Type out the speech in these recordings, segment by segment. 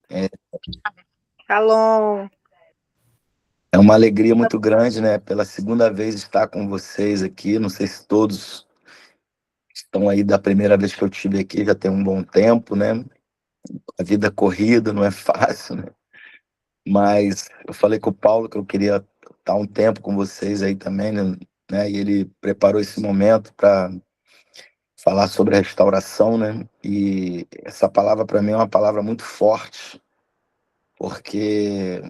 É, Shalom. é uma alegria muito grande, né? Pela segunda vez estar com vocês aqui. Não sei se todos estão aí da primeira vez que eu estive aqui, já tem um bom tempo, né? A vida corrida não é fácil, né? Mas eu falei com o Paulo que eu queria estar um tempo com vocês aí também, né? E ele preparou esse momento para falar sobre a restauração, né? E essa palavra para mim é uma palavra muito forte, porque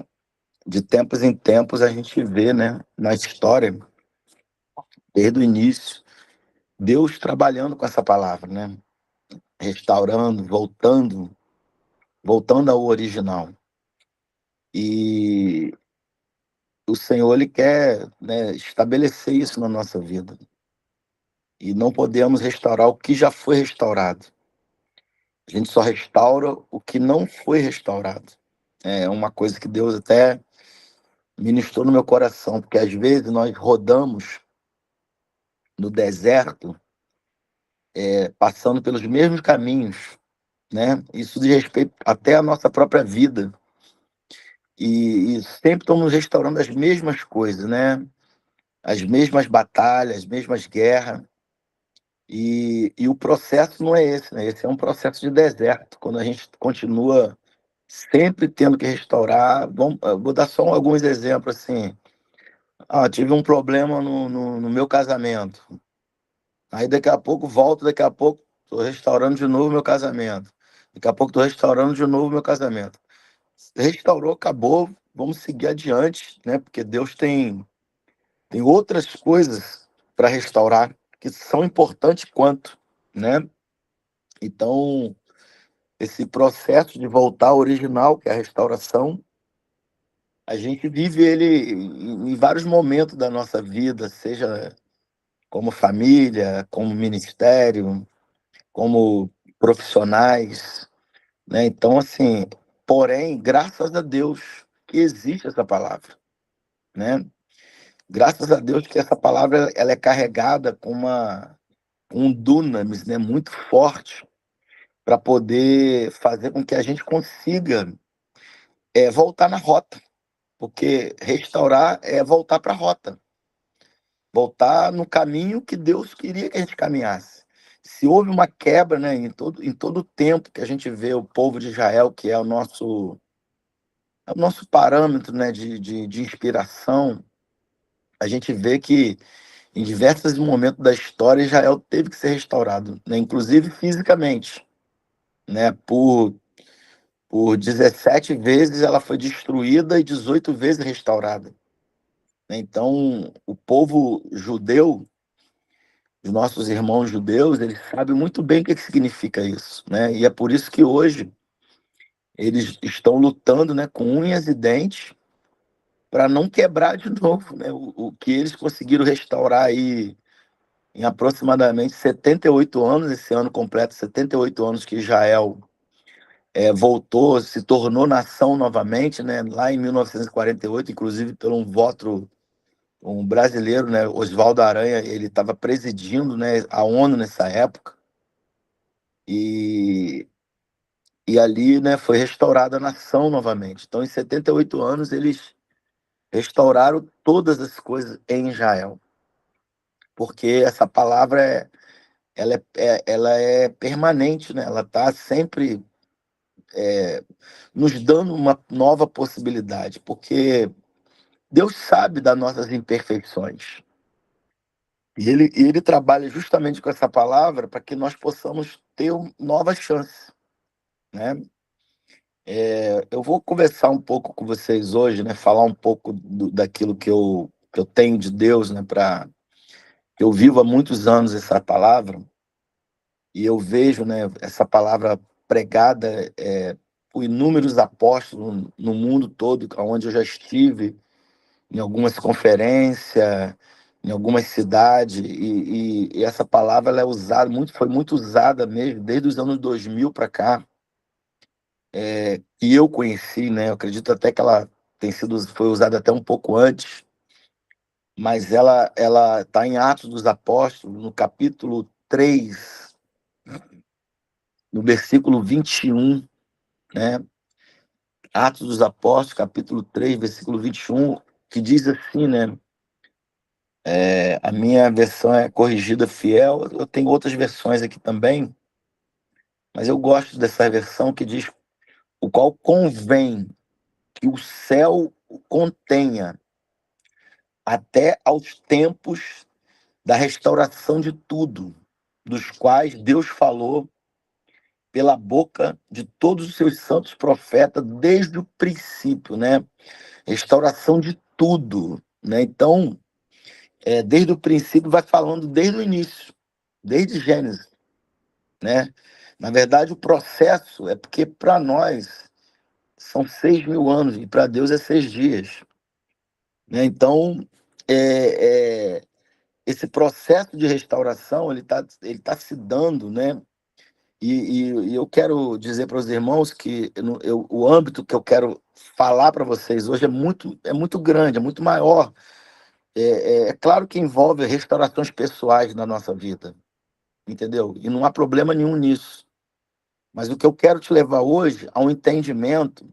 de tempos em tempos a gente vê, né, na história, desde o início, Deus trabalhando com essa palavra, né? Restaurando, voltando ao original. E o Senhor, ele quer, né, estabelecer isso na nossa vida. E não podemos restaurar o que já foi restaurado. A gente só restaura o que não foi restaurado. É uma coisa que Deus até ministrou no meu coração, porque às vezes nós rodamos no deserto, passando pelos mesmos caminhos, né? Isso diz respeito até à nossa própria vida. E sempre estamos restaurando as mesmas coisas, né? As mesmas batalhas, as mesmas guerras. E o processo não é esse, né? Esse é um processo de deserto, quando a gente continua sempre tendo que restaurar. Eu vou dar só alguns exemplos assim. Tive um problema no meu casamento. Aí daqui a pouco volto, daqui a pouco estou restaurando de novo meu casamento. Daqui a pouco estou restaurando de novo meu casamento. Restaurou, acabou, vamos seguir adiante, né? Porque Deus tem outras coisas para restaurar que são importantes quanto, né? Então, esse processo de voltar ao original, que é a restauração, a gente vive ele em vários momentos da nossa vida, seja como família, como ministério, como profissionais, né? Então, assim, porém, graças a Deus que existe essa palavra, né? Graças a Deus que essa palavra ela é carregada com um dunamis, né, muito forte para poder fazer com que a gente consiga voltar na rota, porque restaurar é voltar para a rota, voltar no caminho que Deus queria que a gente caminhasse. Se houve uma quebra, né, em todo o tempo que a gente vê o povo de Israel, que é o nosso parâmetro, né, de inspiração, a gente vê que em diversos momentos da história, Israel teve que ser restaurado, né? Inclusive fisicamente, né? Por 17 vezes ela foi destruída e 18 vezes restaurada, né? Então, o povo judeu, os nossos irmãos judeus, eles sabem muito bem o que significa isso, né? E é por isso que hoje eles estão lutando, né, com unhas e dentes para não quebrar de novo, né? O que eles conseguiram restaurar aí em aproximadamente 78 anos, esse ano completo 78 anos que Israel voltou, se tornou nação novamente, né? Lá em 1948, inclusive pelo um brasileiro, né? Oswaldo Aranha, ele estava presidindo, né, a ONU nessa época, e, e ali, né, foi restaurada a nação novamente. Então, em 78 anos, eles restauraram todas as coisas em Israel, porque essa palavra ela é permanente, né? Ela está sempre nos dando uma nova possibilidade, porque Deus sabe das nossas imperfeições. E ele trabalha justamente com essa palavra para que nós possamos ter novas chances, né? Eu vou conversar um pouco com vocês hoje, né? Falar um pouco daquilo que eu tenho de Deus, né? Eu vivo há muitos anos essa palavra e eu vejo, né, essa palavra pregada por inúmeros apóstolos no mundo todo, onde eu já estive, em algumas conferências, em algumas cidades, e essa palavra ela é usada, foi muito usada mesmo, desde os anos 2000 para cá, que eu conheci, né? Eu acredito até que ela foi usada até um pouco antes, mas ela está em Atos dos Apóstolos, no capítulo 3, no versículo 21, né? Atos dos Apóstolos, capítulo 3, versículo 21, que diz assim, né? A minha versão é corrigida fiel. Eu tenho outras versões aqui também, mas eu gosto dessa versão que diz: o qual convém que o céu o contenha até aos tempos da restauração de tudo, dos quais Deus falou pela boca de todos os seus santos profetas desde o princípio, né? Restauração de tudo, né? Então, desde o princípio vai falando desde o início, desde Gênesis, né? Na verdade, o processo é porque para nós são 6.000 anos e para Deus é 6 dias, né? Então, é, é, esse processo de restauração ele tá se dando, né? E eu quero dizer para os irmãos que o âmbito que eu quero falar para vocês hoje é muito grande, é muito maior. É claro que envolve restaurações pessoais na nossa vida, entendeu? E não há problema nenhum nisso. Mas o que eu quero te levar hoje a um entendimento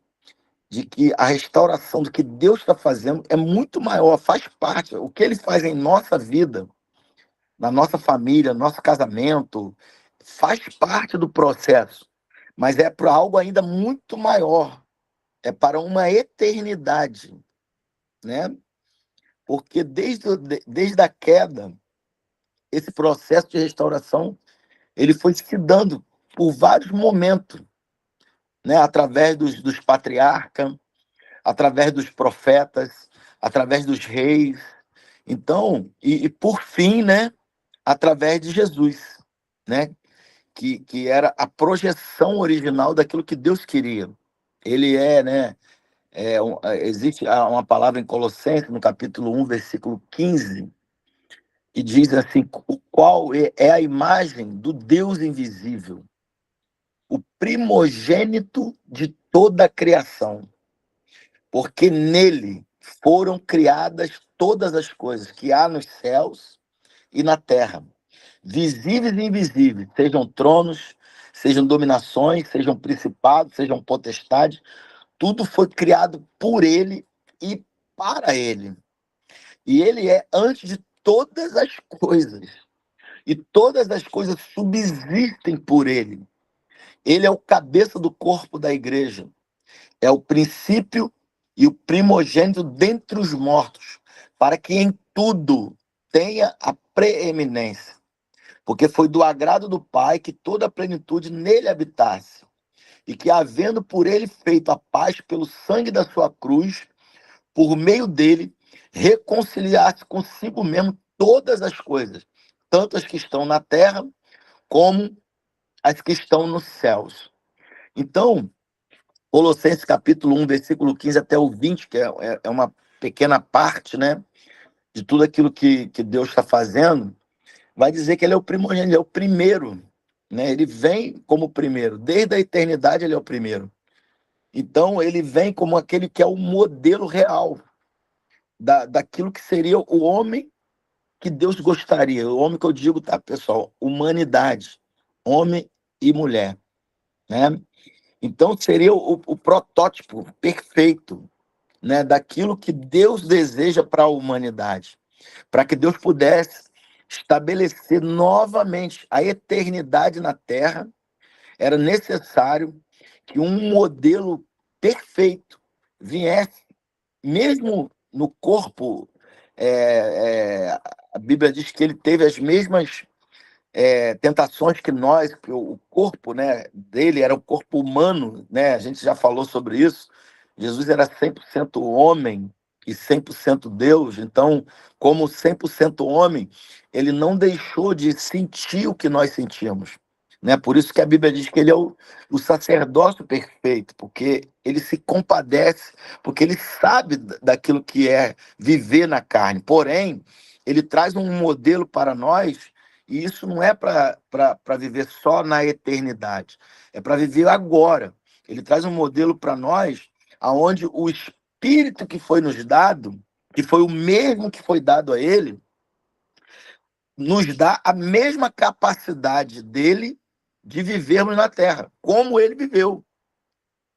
de que a restauração do que Deus está fazendo é muito maior, faz parte. O que Ele faz em nossa vida, na nossa família, no nosso casamento, faz parte do processo. Mas é para algo ainda muito maior. É para uma eternidade, né? Porque desde a queda, esse processo de restauração ele foi se dando por vários momentos, né? Através dos patriarcas, através dos profetas, através dos reis. Então, e por fim, né? Através de Jesus, né? Que era a projeção original daquilo que Deus queria. Ele né? Existe uma palavra em Colossenses, no capítulo 1, versículo 15, que diz assim: o qual é a imagem do Deus invisível, o primogênito de toda a criação, porque nele foram criadas todas as coisas que há nos céus e na terra, visíveis e invisíveis, sejam tronos, sejam dominações, sejam principados, sejam potestades, tudo foi criado por ele e para ele. E ele é antes de todas as coisas. E todas as coisas subsistem por ele. Ele é o cabeça do corpo da igreja. É o princípio e o primogênito dentre os mortos, para que em tudo tenha a preeminência. Porque foi do agrado do Pai que toda a plenitude nele habitasse. E que, havendo por ele feito a paz pelo sangue da sua cruz, por meio dele, reconciliar-se consigo mesmo todas as coisas, tanto as que estão na terra, como as que estão nos céus. Então, Colossenses capítulo 1, versículo 15 até o 20, que é uma pequena parte, né, de tudo aquilo que Deus está fazendo, vai dizer que ele é o primogênito, ele é o primeiro, né? Ele vem como o primeiro, desde a eternidade ele é o primeiro. Então, ele vem como aquele que é o modelo real daquilo que seria o homem que Deus gostaria. O homem que eu digo, tá, pessoal? Humanidade, homem e mulher, né? Então, seria o protótipo perfeito, né, daquilo que Deus deseja para a humanidade, para que Deus pudesse estabelecer novamente a eternidade na Terra. Era necessário que um modelo perfeito viesse, mesmo no corpo. A Bíblia diz que ele teve as mesmas tentações que nós, que o corpo, né, dele era o corpo humano, né? A gente já falou sobre isso. Jesus era 100% homem e 100% Deus. Então, como 100% homem, ele não deixou de sentir o que nós sentimos, né? Por isso que a Bíblia diz que ele é o sacerdócio perfeito, porque ele se compadece, porque ele sabe daquilo que é viver na carne. Porém, ele traz um modelo para nós, e isso não é para viver só na eternidade, é para viver agora. Ele traz um modelo para nós, aonde o Espírito que foi nos dado, que foi o mesmo que foi dado a ele, nos dá a mesma capacidade dele de vivermos na Terra, como ele viveu.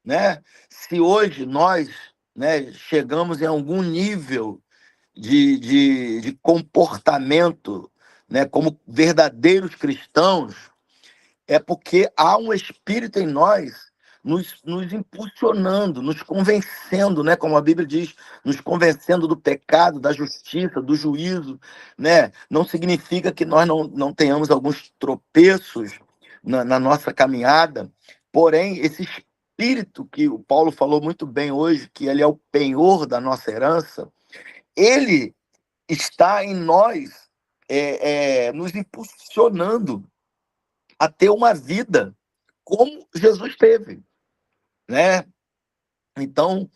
né? Se hoje nós, né, chegamos em algum nível de comportamento, né, como verdadeiros cristãos, é porque há um espírito em nós nos impulsionando, nos convencendo, né? Como a Bíblia diz, nos convencendo do pecado, da justiça, do juízo, né? Não significa que nós não tenhamos alguns tropeços na nossa caminhada, porém, esse espírito que o Paulo falou muito bem hoje, que ele é o penhor da nossa herança, ele está em nós, nos impulsionando a ter uma vida como Jesus teve, né? Então,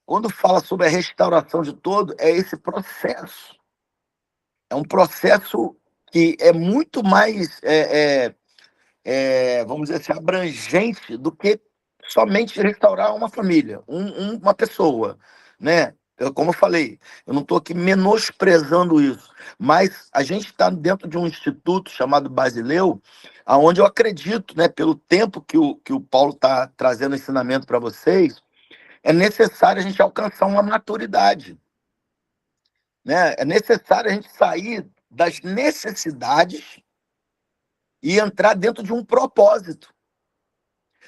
quando fala sobre a restauração de todo, é esse processo. É um processo que é muito mais, vamos dizer assim, abrangente do que somente restaurar uma família, uma pessoa, né? Como eu falei, eu não estou aqui menosprezando isso, mas a gente está dentro de um instituto chamado Basileu, aonde eu acredito, né, pelo tempo que o Paulo está trazendo ensinamento para vocês, é necessário a gente alcançar uma maturidade, né? É necessário a gente sair das necessidades e entrar dentro de um propósito.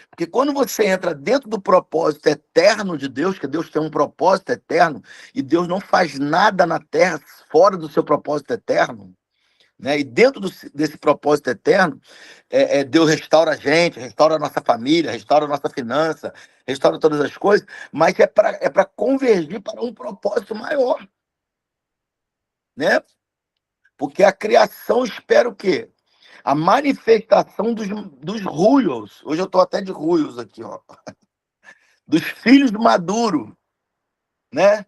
Porque quando você entra dentro do propósito eterno de Deus, que Deus tem um propósito eterno, e Deus não faz nada na terra fora do seu propósito eterno, né? E dentro desse propósito eterno, Deus restaura a gente, restaura a nossa família, restaura a nossa finança, restaura todas as coisas, mas é para convergir para um propósito maior, né? Porque a criação espera o quê? A manifestação dos ruios. Hoje eu estou até de ruios aqui, ó. Dos filhos maduros, né?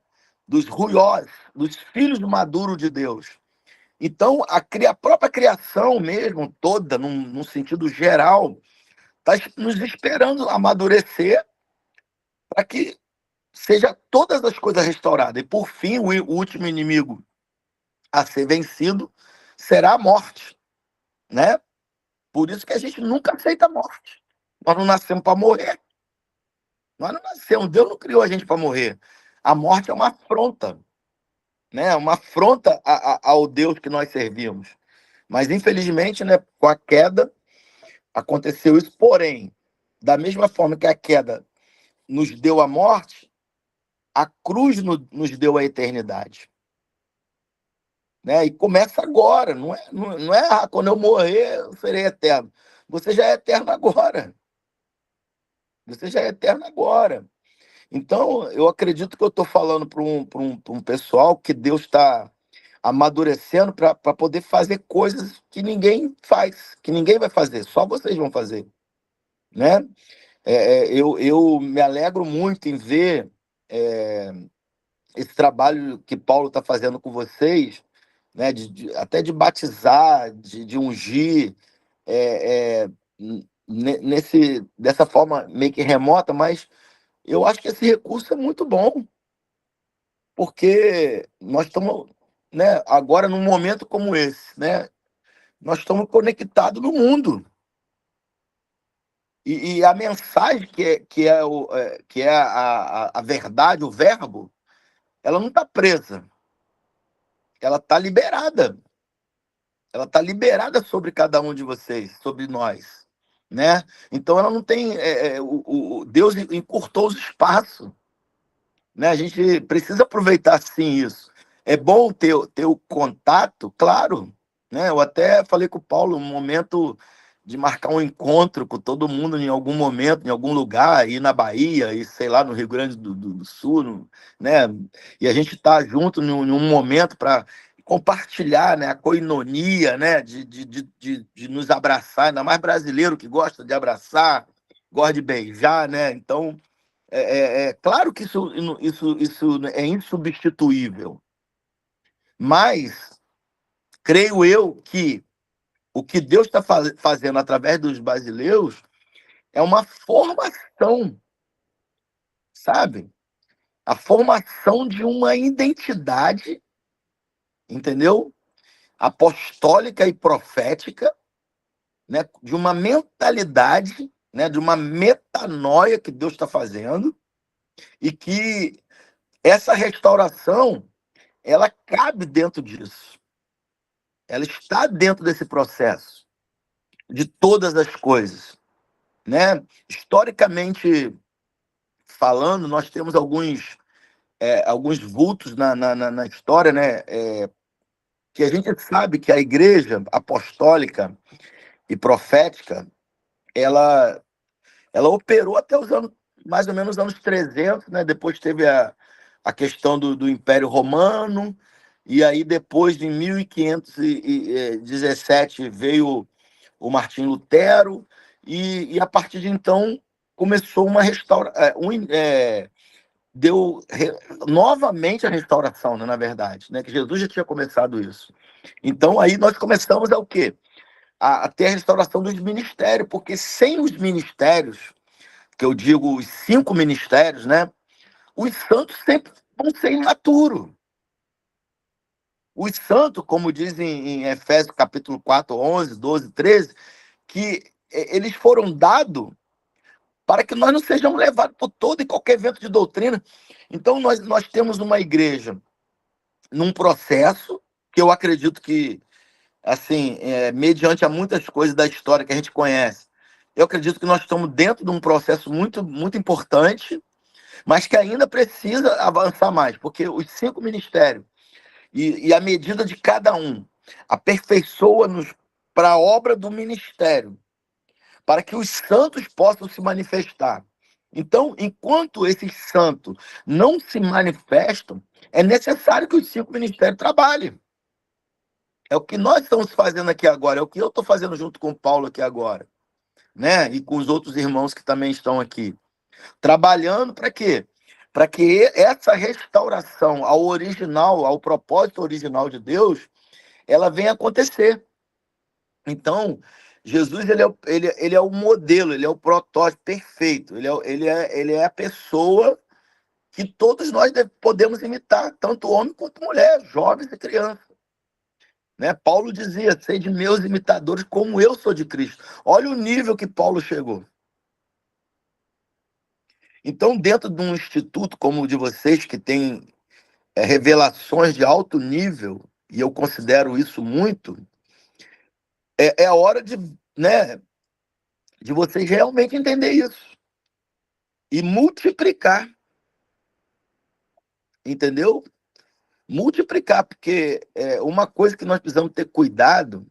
Dos ruiós, dos filhos maduros de Deus. Então, a própria criação mesmo, toda, num sentido geral, está nos esperando amadurecer para que seja todas as coisas restauradas. E, por fim, o último inimigo a ser vencido será a morte, né? Por isso que a gente nunca aceita a morte. Nós não nascemos para morrer. Nós não nascemos. Deus não criou a gente para morrer. A morte é uma afronta, né? Uma afronta ao Deus que nós servimos. Mas, infelizmente, né, com a queda, aconteceu isso. Porém, da mesma forma que a queda nos deu a morte, a cruz nos deu a eternidade. Né? E começa agora. Não é quando eu morrer, eu serei eterno. Você já é eterno agora. Você já é eterno agora. Então, eu acredito que eu estou falando para um pessoal que Deus está amadurecendo para poder fazer coisas que ninguém faz, que ninguém vai fazer, só vocês vão fazer, né? Eu me alegro muito em ver esse trabalho que Paulo está fazendo com vocês, né? Até de batizar, de ungir, é, é, dessa forma meio que remota, mas eu acho que esse recurso é muito bom, porque nós estamos, né, agora num momento como esse, né, nós estamos conectados no mundo. E a mensagem que é a verdade, o verbo, ela não está presa, ela está liberada. Ela está liberada sobre cada um de vocês, sobre nós, né? Então ela não tem, Deus encurtou os espaços, né? A gente precisa aproveitar sim isso. É bom ter o contato, claro, né? Eu até falei com o Paulo um momento de marcar um encontro com todo mundo em algum momento, em algum lugar, ir na Bahia, e sei lá, no Rio Grande do Sul, né? E a gente tá junto em um momento para compartilhar, né, a koinonia, né, de nos abraçar, ainda mais brasileiro que gosta de abraçar, gosta de beijar, né? Então, claro que isso é insubstituível, mas creio eu que o que Deus está fazendo através dos brasileiros é uma formação, sabe? A formação de uma identidade, entendeu? Apostólica e profética, né? De uma mentalidade né, de uma metanoia que Deus está fazendo, e que essa restauração, ela cabe dentro disso. Ela está dentro desse processo, de todas as coisas, né? Historicamente falando, nós temos alguns vultos na história, né? Que a gente sabe que a igreja apostólica e profética, ela, ela operou até os anos, mais ou menos os anos 300, né? Depois teve a questão do Império Romano, e aí depois, em 1517, veio o Martim Lutero, e a partir de então começou uma deu novamente a restauração, né, na verdade, né, que Jesus já tinha começado isso. Então aí nós começamos o quê? A ter a restauração dos ministérios, porque sem os ministérios, que eu digo os 5 ministérios, né, os santos sempre vão ser imaturos. Os santos, como dizem em Efésios capítulo 4, 11, 12, 13, que eles foram dados para que nós não sejamos levados por todo e qualquer vento de doutrina. Então, nós temos uma igreja num processo que eu acredito que, assim, mediante a muitas coisas da história que a gente conhece, eu acredito que nós estamos dentro de um processo muito, muito importante, mas que ainda precisa avançar mais, porque os 5 ministérios e a medida de cada um aperfeiçoa-nos para a obra do ministério, para que os santos possam se manifestar. Então, enquanto esses santos não se manifestam, é necessário que os 5 ministérios trabalhem. É o que nós estamos fazendo aqui agora, é o que eu estou fazendo junto com o Paulo aqui agora, né? E com os outros irmãos que também estão aqui. Trabalhando para quê? Para que essa restauração ao original, ao propósito original de Deus, ela venha acontecer. Então, Jesus ele é o modelo, ele é o protótipo perfeito, ele é a pessoa que todos nós podemos imitar, tanto homem quanto mulher, jovens e crianças. Né? Paulo dizia: sede meus imitadores, como eu sou de Cristo. Olha o nível que Paulo chegou. Então, dentro de um instituto como o de vocês, que tem revelações de alto nível, e eu considero isso muito, é a hora né, de vocês realmente entender isso e multiplicar, entendeu? Multiplicar, porque uma coisa que nós precisamos ter cuidado,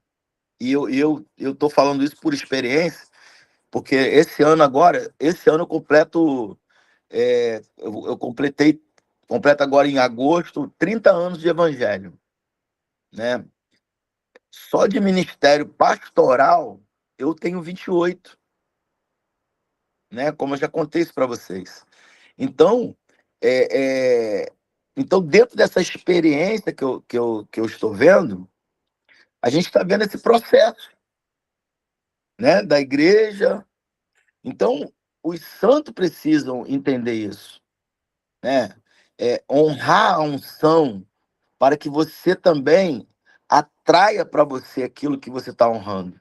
e eu estou falando isso por experiência, porque esse ano eu completo, eu completo agora em agosto 30 anos de evangelho, né? Só de ministério pastoral eu tenho 28, né? Como eu já contei isso para vocês. Então, então, dentro dessa experiência que eu estou vendo, a gente está vendo esse processo, né, da igreja. Então, os santos precisam entender isso, né? Honrar a unção para que você também atraia para você aquilo que você está honrando,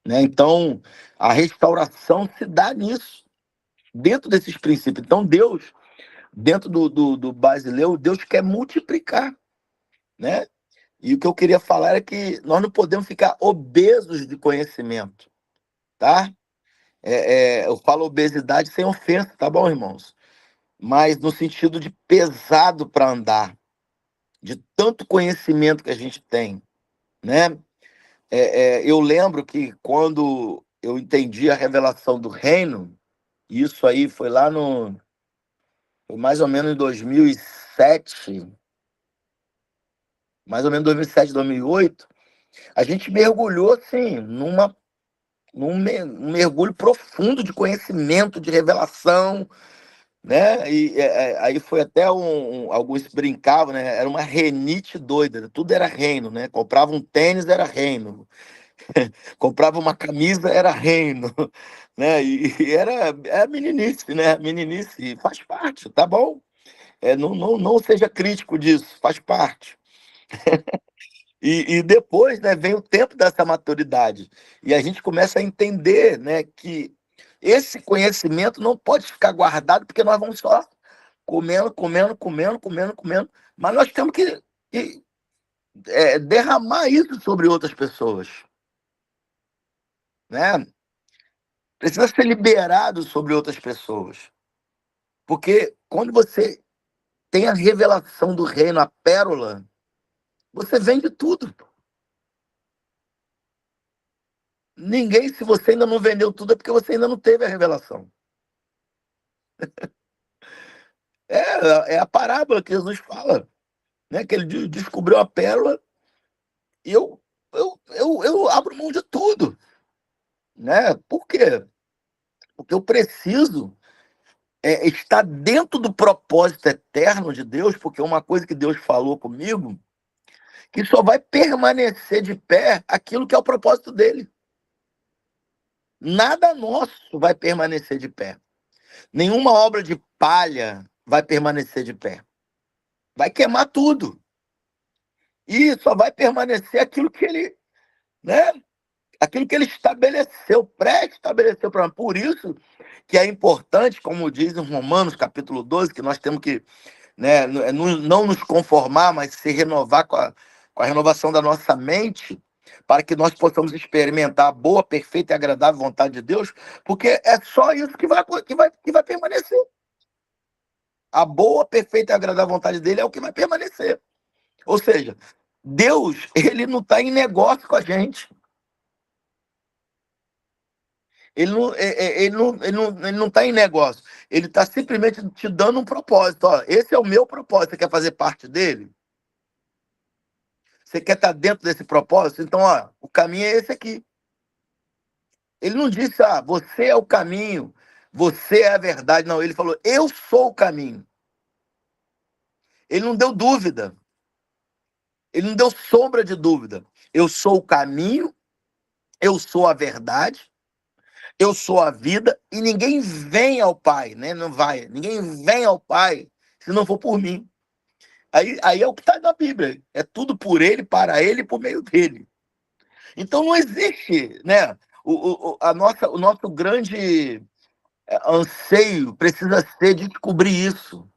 né? Então, a restauração se dá nisso, dentro desses princípios. Então, Deus, dentro do Basileu, Deus quer multiplicar, né? E o que eu queria falar é que nós não podemos ficar obesos de conhecimento, tá? Eu falo obesidade sem ofensa, tá bom, irmãos? Mas no sentido de pesado para andar, de tanto conhecimento que a gente tem, né? Eu lembro que quando eu entendi a revelação do reino, isso aí foi foi mais ou menos em 2007, mais ou menos 2007, 2008, a gente mergulhou assim um mergulho profundo de conhecimento, de revelação, né? E aí foi até alguns brincavam, né? Era uma renite doida, né? Tudo era reino, né? Comprava um tênis, era reino. Comprava uma camisa, era reino, né? E era meninice, né? Meninice, faz parte, tá bom? Não seja crítico disso, faz parte. E depois, né, vem o tempo dessa maturidade. E a gente começa a entender, né, que Esse conhecimento não pode ficar guardado, porque nós vamos só comendo, mas nós temos que derramar isso sobre outras pessoas, né? Precisa ser liberado sobre outras pessoas, porque quando você tem a revelação do reino, a pérola, você vende tudo. Ninguém, se você ainda não vendeu tudo, é porque você ainda não teve a revelação. É a parábola que Jesus fala, né? Que ele descobriu a pérola e eu abro mão de tudo, né? Por quê? Porque eu preciso estar dentro do propósito eterno de Deus, porque uma coisa que Deus falou comigo, que só vai permanecer de pé aquilo que é o propósito dele. Nada nosso vai permanecer de pé. Nenhuma obra de palha vai permanecer de pé. Vai queimar tudo. E só vai permanecer aquilo que ele, né? Aquilo que ele estabeleceu, pré-estabeleceu para nós. Por isso que é importante, como diz em Romanos, capítulo 12, que nós temos que, né, não nos conformar, mas se renovar com a renovação da nossa mente, para que nós possamos experimentar a boa, perfeita e agradável vontade de Deus, porque é só isso que vai permanecer. A boa, perfeita e agradável vontade dele é o que vai permanecer. Ou seja, Deus, ele não está em negócio com a gente. Ele não está em negócio. Ele está simplesmente te dando um propósito. Ó, esse é o meu propósito. Você quer fazer parte dele? Você quer estar dentro desse propósito? Então, ó, o caminho é esse aqui. Ele não disse, você é o caminho, você é a verdade. Não, ele falou, eu sou o caminho. Ele não deu dúvida. Ele não deu sombra de dúvida. Eu sou o caminho, eu sou a verdade, eu sou a vida, e ninguém vem ao Pai, né? Não vai. Ninguém vem ao Pai se não for por mim. Aí é o que está na Bíblia. É tudo por ele, para ele e por meio dele. Então não existe, né? O nosso grande anseio precisa ser de descobrir isso.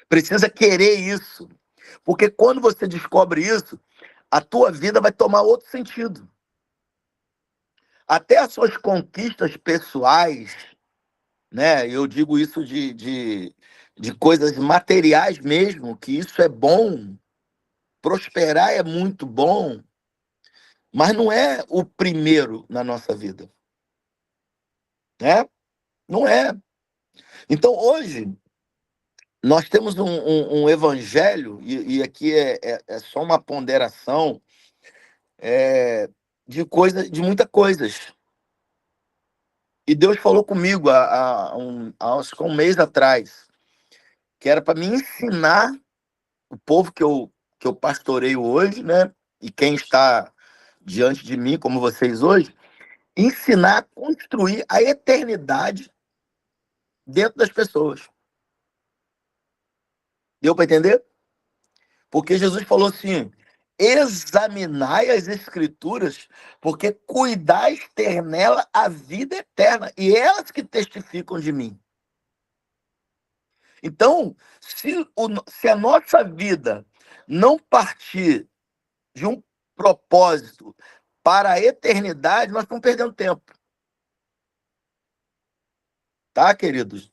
Precisa querer isso. Porque quando você descobre isso, a tua vida vai tomar outro sentido. Até as suas conquistas pessoais, né? Eu digo isso de coisas materiais mesmo, que isso é bom. Prosperar é muito bom, mas não é o primeiro na nossa vida, né? Não é. Então, hoje, nós temos um evangelho, e aqui é só uma ponderação de muitas coisas. E Deus falou comigo acho que um mês atrás, que era para me ensinar o povo que eu pastoreio hoje, né? E quem está diante de mim, como vocês hoje, ensinar a construir a eternidade dentro das pessoas. Deu para entender? Porque Jesus falou assim: examinai as escrituras, porque cuidais ter nela a vida eterna, e elas que testificam de mim. Então, se a nossa vida não partir de um propósito para a eternidade, nós estamos perdendo tempo. Tá, queridos?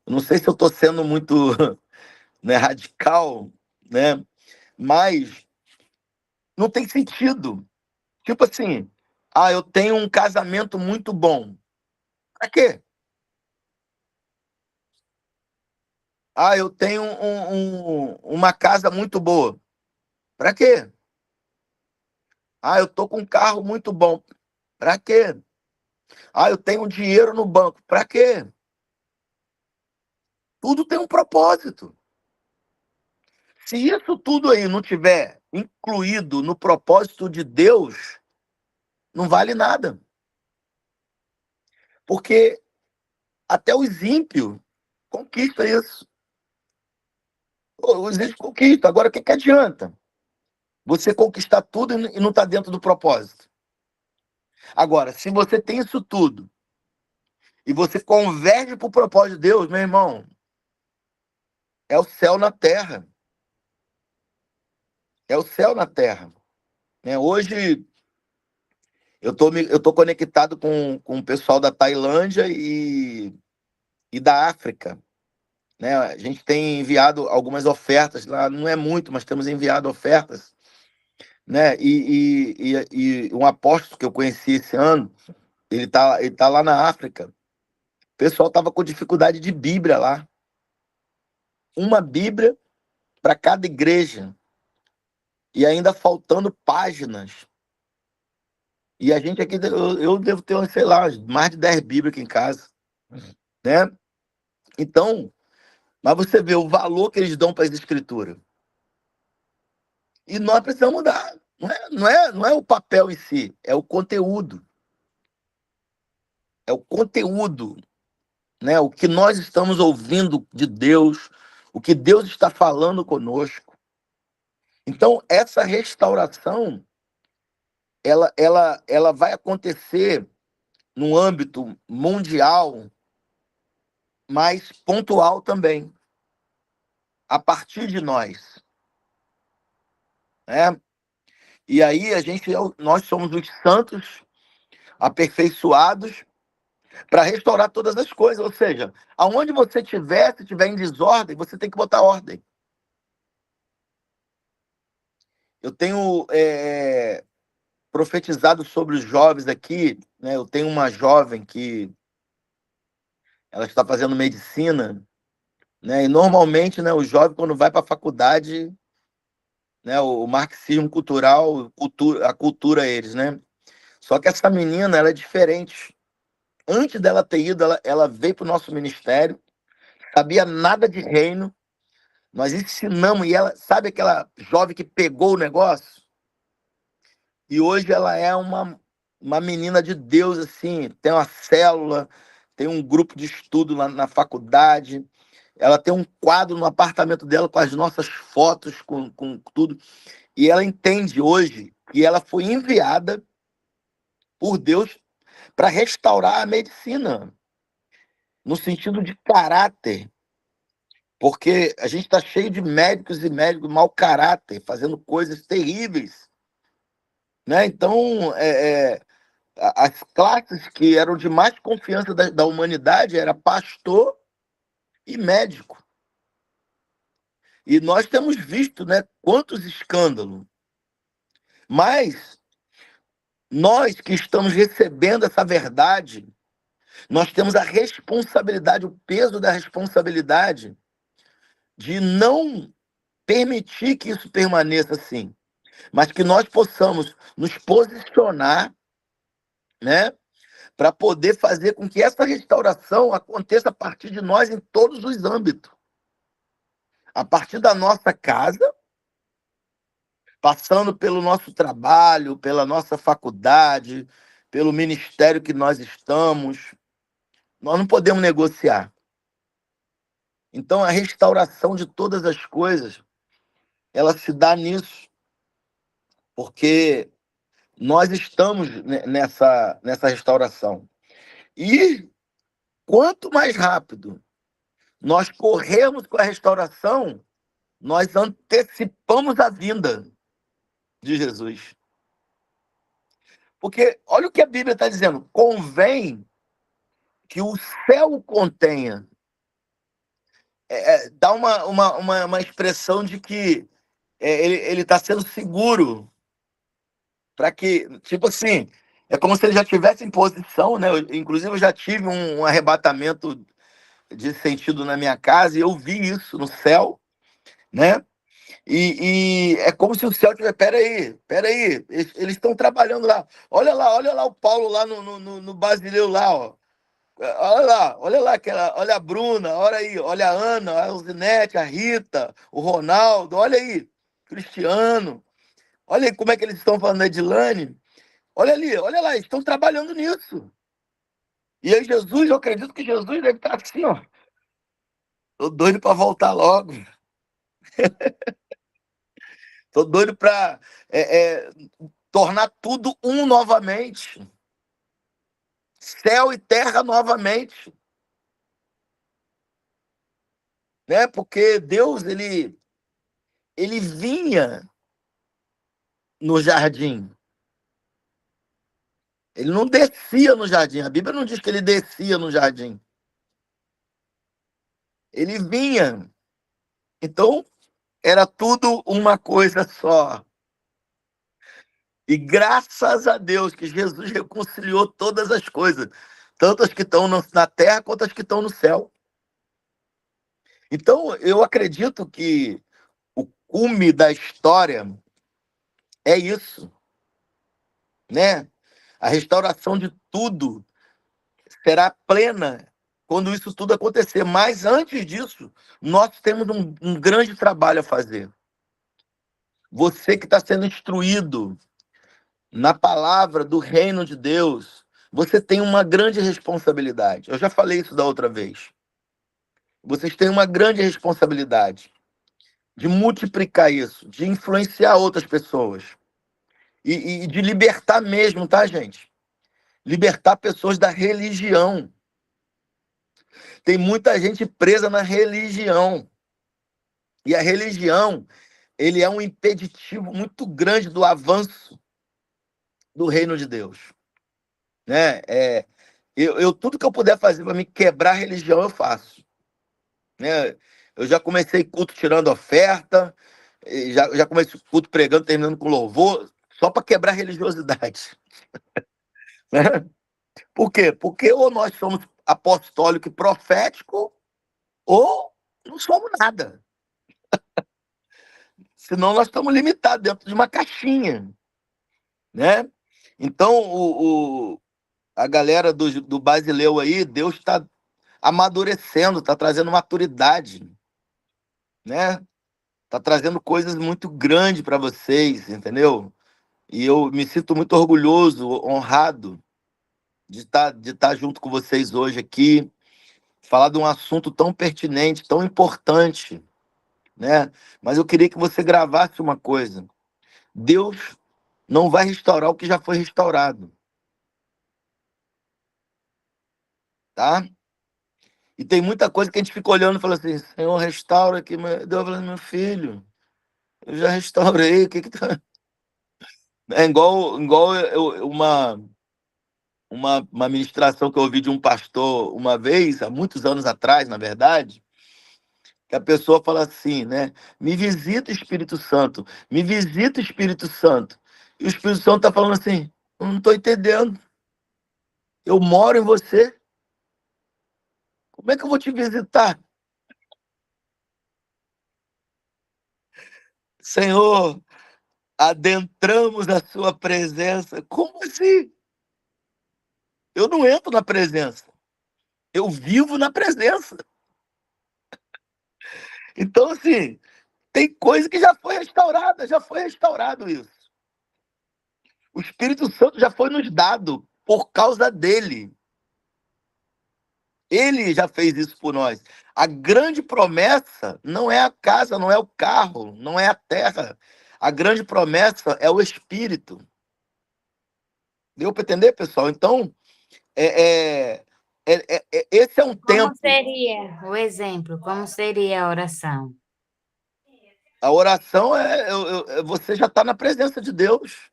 Eu não sei se eu estou sendo muito né, radical, né? Mas não tem sentido. Tipo assim, eu tenho um casamento muito bom. Pra quê? Eu tenho uma casa muito boa. Pra quê? Eu tô com um carro muito bom. Pra quê? Eu tenho dinheiro no banco. Pra quê? Tudo tem um propósito. Se isso tudo aí não tiver incluído no propósito de Deus, não vale nada. Porque até os ímpios conquistam isso. Os ímpios conquistam. Agora, o que adianta? Você conquistar tudo e não está dentro do propósito. Agora, se você tem isso tudo e você converge para o propósito de Deus, meu irmão, é o céu na terra. É o céu na terra. Hoje eu tô conectado com o pessoal da Tailândia e da África. Né? A gente tem enviado algumas ofertas lá, não é muito, mas temos enviado ofertas. Né? E um apóstolo que eu conheci esse ano, ele tá lá na África. O pessoal estava com dificuldade de Bíblia lá. Uma Bíblia para cada igreja. E ainda faltando páginas. E a gente aqui, eu devo ter, sei lá, mais de 10 Bíblias aqui em casa. Né? Então, mas você vê o valor que eles dão para as escrituras. E nós precisamos mudar. Não é o papel em si, é o conteúdo. É o conteúdo, né? O que nós estamos ouvindo de Deus, o que Deus está falando conosco. Então, essa restauração, ela vai acontecer no âmbito mundial, mas pontual também, a partir de nós. Né? E aí nós somos os santos aperfeiçoados para restaurar todas as coisas. Ou seja, aonde você estiver, se estiver em desordem, você tem que botar ordem. Eu tenho profetizado sobre os jovens aqui, né? Eu tenho uma jovem que ela está fazendo medicina, né? E normalmente, né, o jovem quando vai para a faculdade, né, o marxismo cultural, a cultura eles, né? Só que essa menina, ela é diferente. Antes dela ter ido, ela veio para o nosso ministério, sabia nada de reino, nós ensinamos, e ela, sabe aquela jovem que pegou o negócio? E hoje ela é uma menina de Deus, assim, tem uma célula, tem um grupo de estudo lá na faculdade, ela tem um quadro no apartamento dela com as nossas fotos, com tudo, e ela entende hoje que ela foi enviada por Deus para restaurar a medicina, no sentido de caráter, porque a gente está cheio de médicos e médicos mau caráter, fazendo coisas terríveis. Né? Então, as classes que eram de mais confiança da humanidade era pastor e médico. E nós temos visto, né, quantos escândalos. Mas nós que estamos recebendo essa verdade, nós temos a responsabilidade, o peso da responsabilidade de não permitir que isso permaneça assim, mas que nós possamos nos posicionar, né, para poder fazer com que essa restauração aconteça a partir de nós em todos os âmbitos. A partir da nossa casa, passando pelo nosso trabalho, pela nossa faculdade, pelo ministério que nós estamos. Nós não podemos negociar. Então, a restauração de todas as coisas, ela se dá nisso, porque nós estamos nessa restauração. E quanto mais rápido nós corrermos com a restauração, nós antecipamos a vinda de Jesus. Porque olha o que a Bíblia está dizendo: convém que o céu contenha. Dá uma expressão de que ele está sendo seguro para que, tipo assim, é como se ele já tivesse em posição, né? Inclusive, eu já tive um arrebatamento de sentido na minha casa e eu vi isso no céu, né? E é como se o céu tivesse, peraí, eles estão trabalhando lá. Olha lá o Paulo lá no Basileu lá, ó. Olha lá, olha a Bruna, olha aí, olha a Ana, a Alzinete, a Rita, o Ronaldo, olha aí, Cristiano. Olha aí como é que eles estão falando da Edilane. Olha ali, olha lá, estão trabalhando nisso. E aí Jesus, eu acredito que Jesus deve estar assim, ó. Tô doido para voltar logo. Tô doido para tornar tudo um novamente. céu e terra novamente, né? Porque Deus ele vinha no jardim. Ele não descia no jardim. A Bíblia não diz que ele descia no jardim. Ele vinha. Então, era tudo uma coisa só. E graças a Deus que Jesus reconciliou todas as coisas, tanto as que estão na terra quanto as que estão no céu. Então, eu acredito que o cume da história é isso, né? A restauração de tudo será plena quando isso tudo acontecer. Mas antes disso, nós temos um grande trabalho a fazer. Você que está sendo instruído na palavra do reino de Deus, você tem uma grande responsabilidade. Eu já falei isso da outra vez. Vocês têm uma grande responsabilidade de multiplicar isso, de influenciar outras pessoas e de libertar mesmo, tá, gente? Libertar pessoas da religião. Tem muita gente presa na religião. E a religião, ele é um impeditivo muito grande do avanço do reino de Deus, né? Tudo que eu puder fazer para me quebrar a religião, eu faço, né? Eu já comecei culto tirando oferta, já comecei culto pregando, terminando com louvor, só para quebrar a religiosidade, né? Por quê? Porque ou nós somos apostólico e profético, ou não somos nada. Senão nós estamos limitados dentro de uma caixinha, né? Então, a galera do Basileu aí, Deus está amadurecendo, está trazendo maturidade, né? Está trazendo coisas muito grandes para vocês, entendeu? E eu me sinto muito orgulhoso, honrado de estar junto com vocês hoje aqui, falar de um assunto tão pertinente, tão importante, né? Mas eu queria que você gravasse uma coisa. Deus não vai restaurar o que já foi restaurado, tá? E tem muita coisa que a gente fica olhando e fala assim, Senhor, restaura aqui. Deus falando, meu filho, eu já restaurei, o que que tá... É igual uma ministração que eu ouvi de um pastor uma vez, há muitos anos atrás, na verdade, que a pessoa fala assim, né? Me visita, Espírito Santo, me visita, Espírito Santo. E o Espírito Santo está falando assim, eu não estou entendendo, eu moro em você, como é que eu vou te visitar? Senhor, adentramos a sua presença. Como assim? Eu não entro na presença, eu vivo na presença. Então, assim, tem coisa que já foi restaurado isso. O Espírito Santo já foi nos dado por causa dele. Ele já fez isso por nós. A grande promessa não é a casa, não é o carro, não é a terra. A grande promessa é o Espírito. Deu para entender, pessoal? Então, esse é um Como tempo. seria o exemplo? Como seria a oração? A oração você já está na presença de Deus.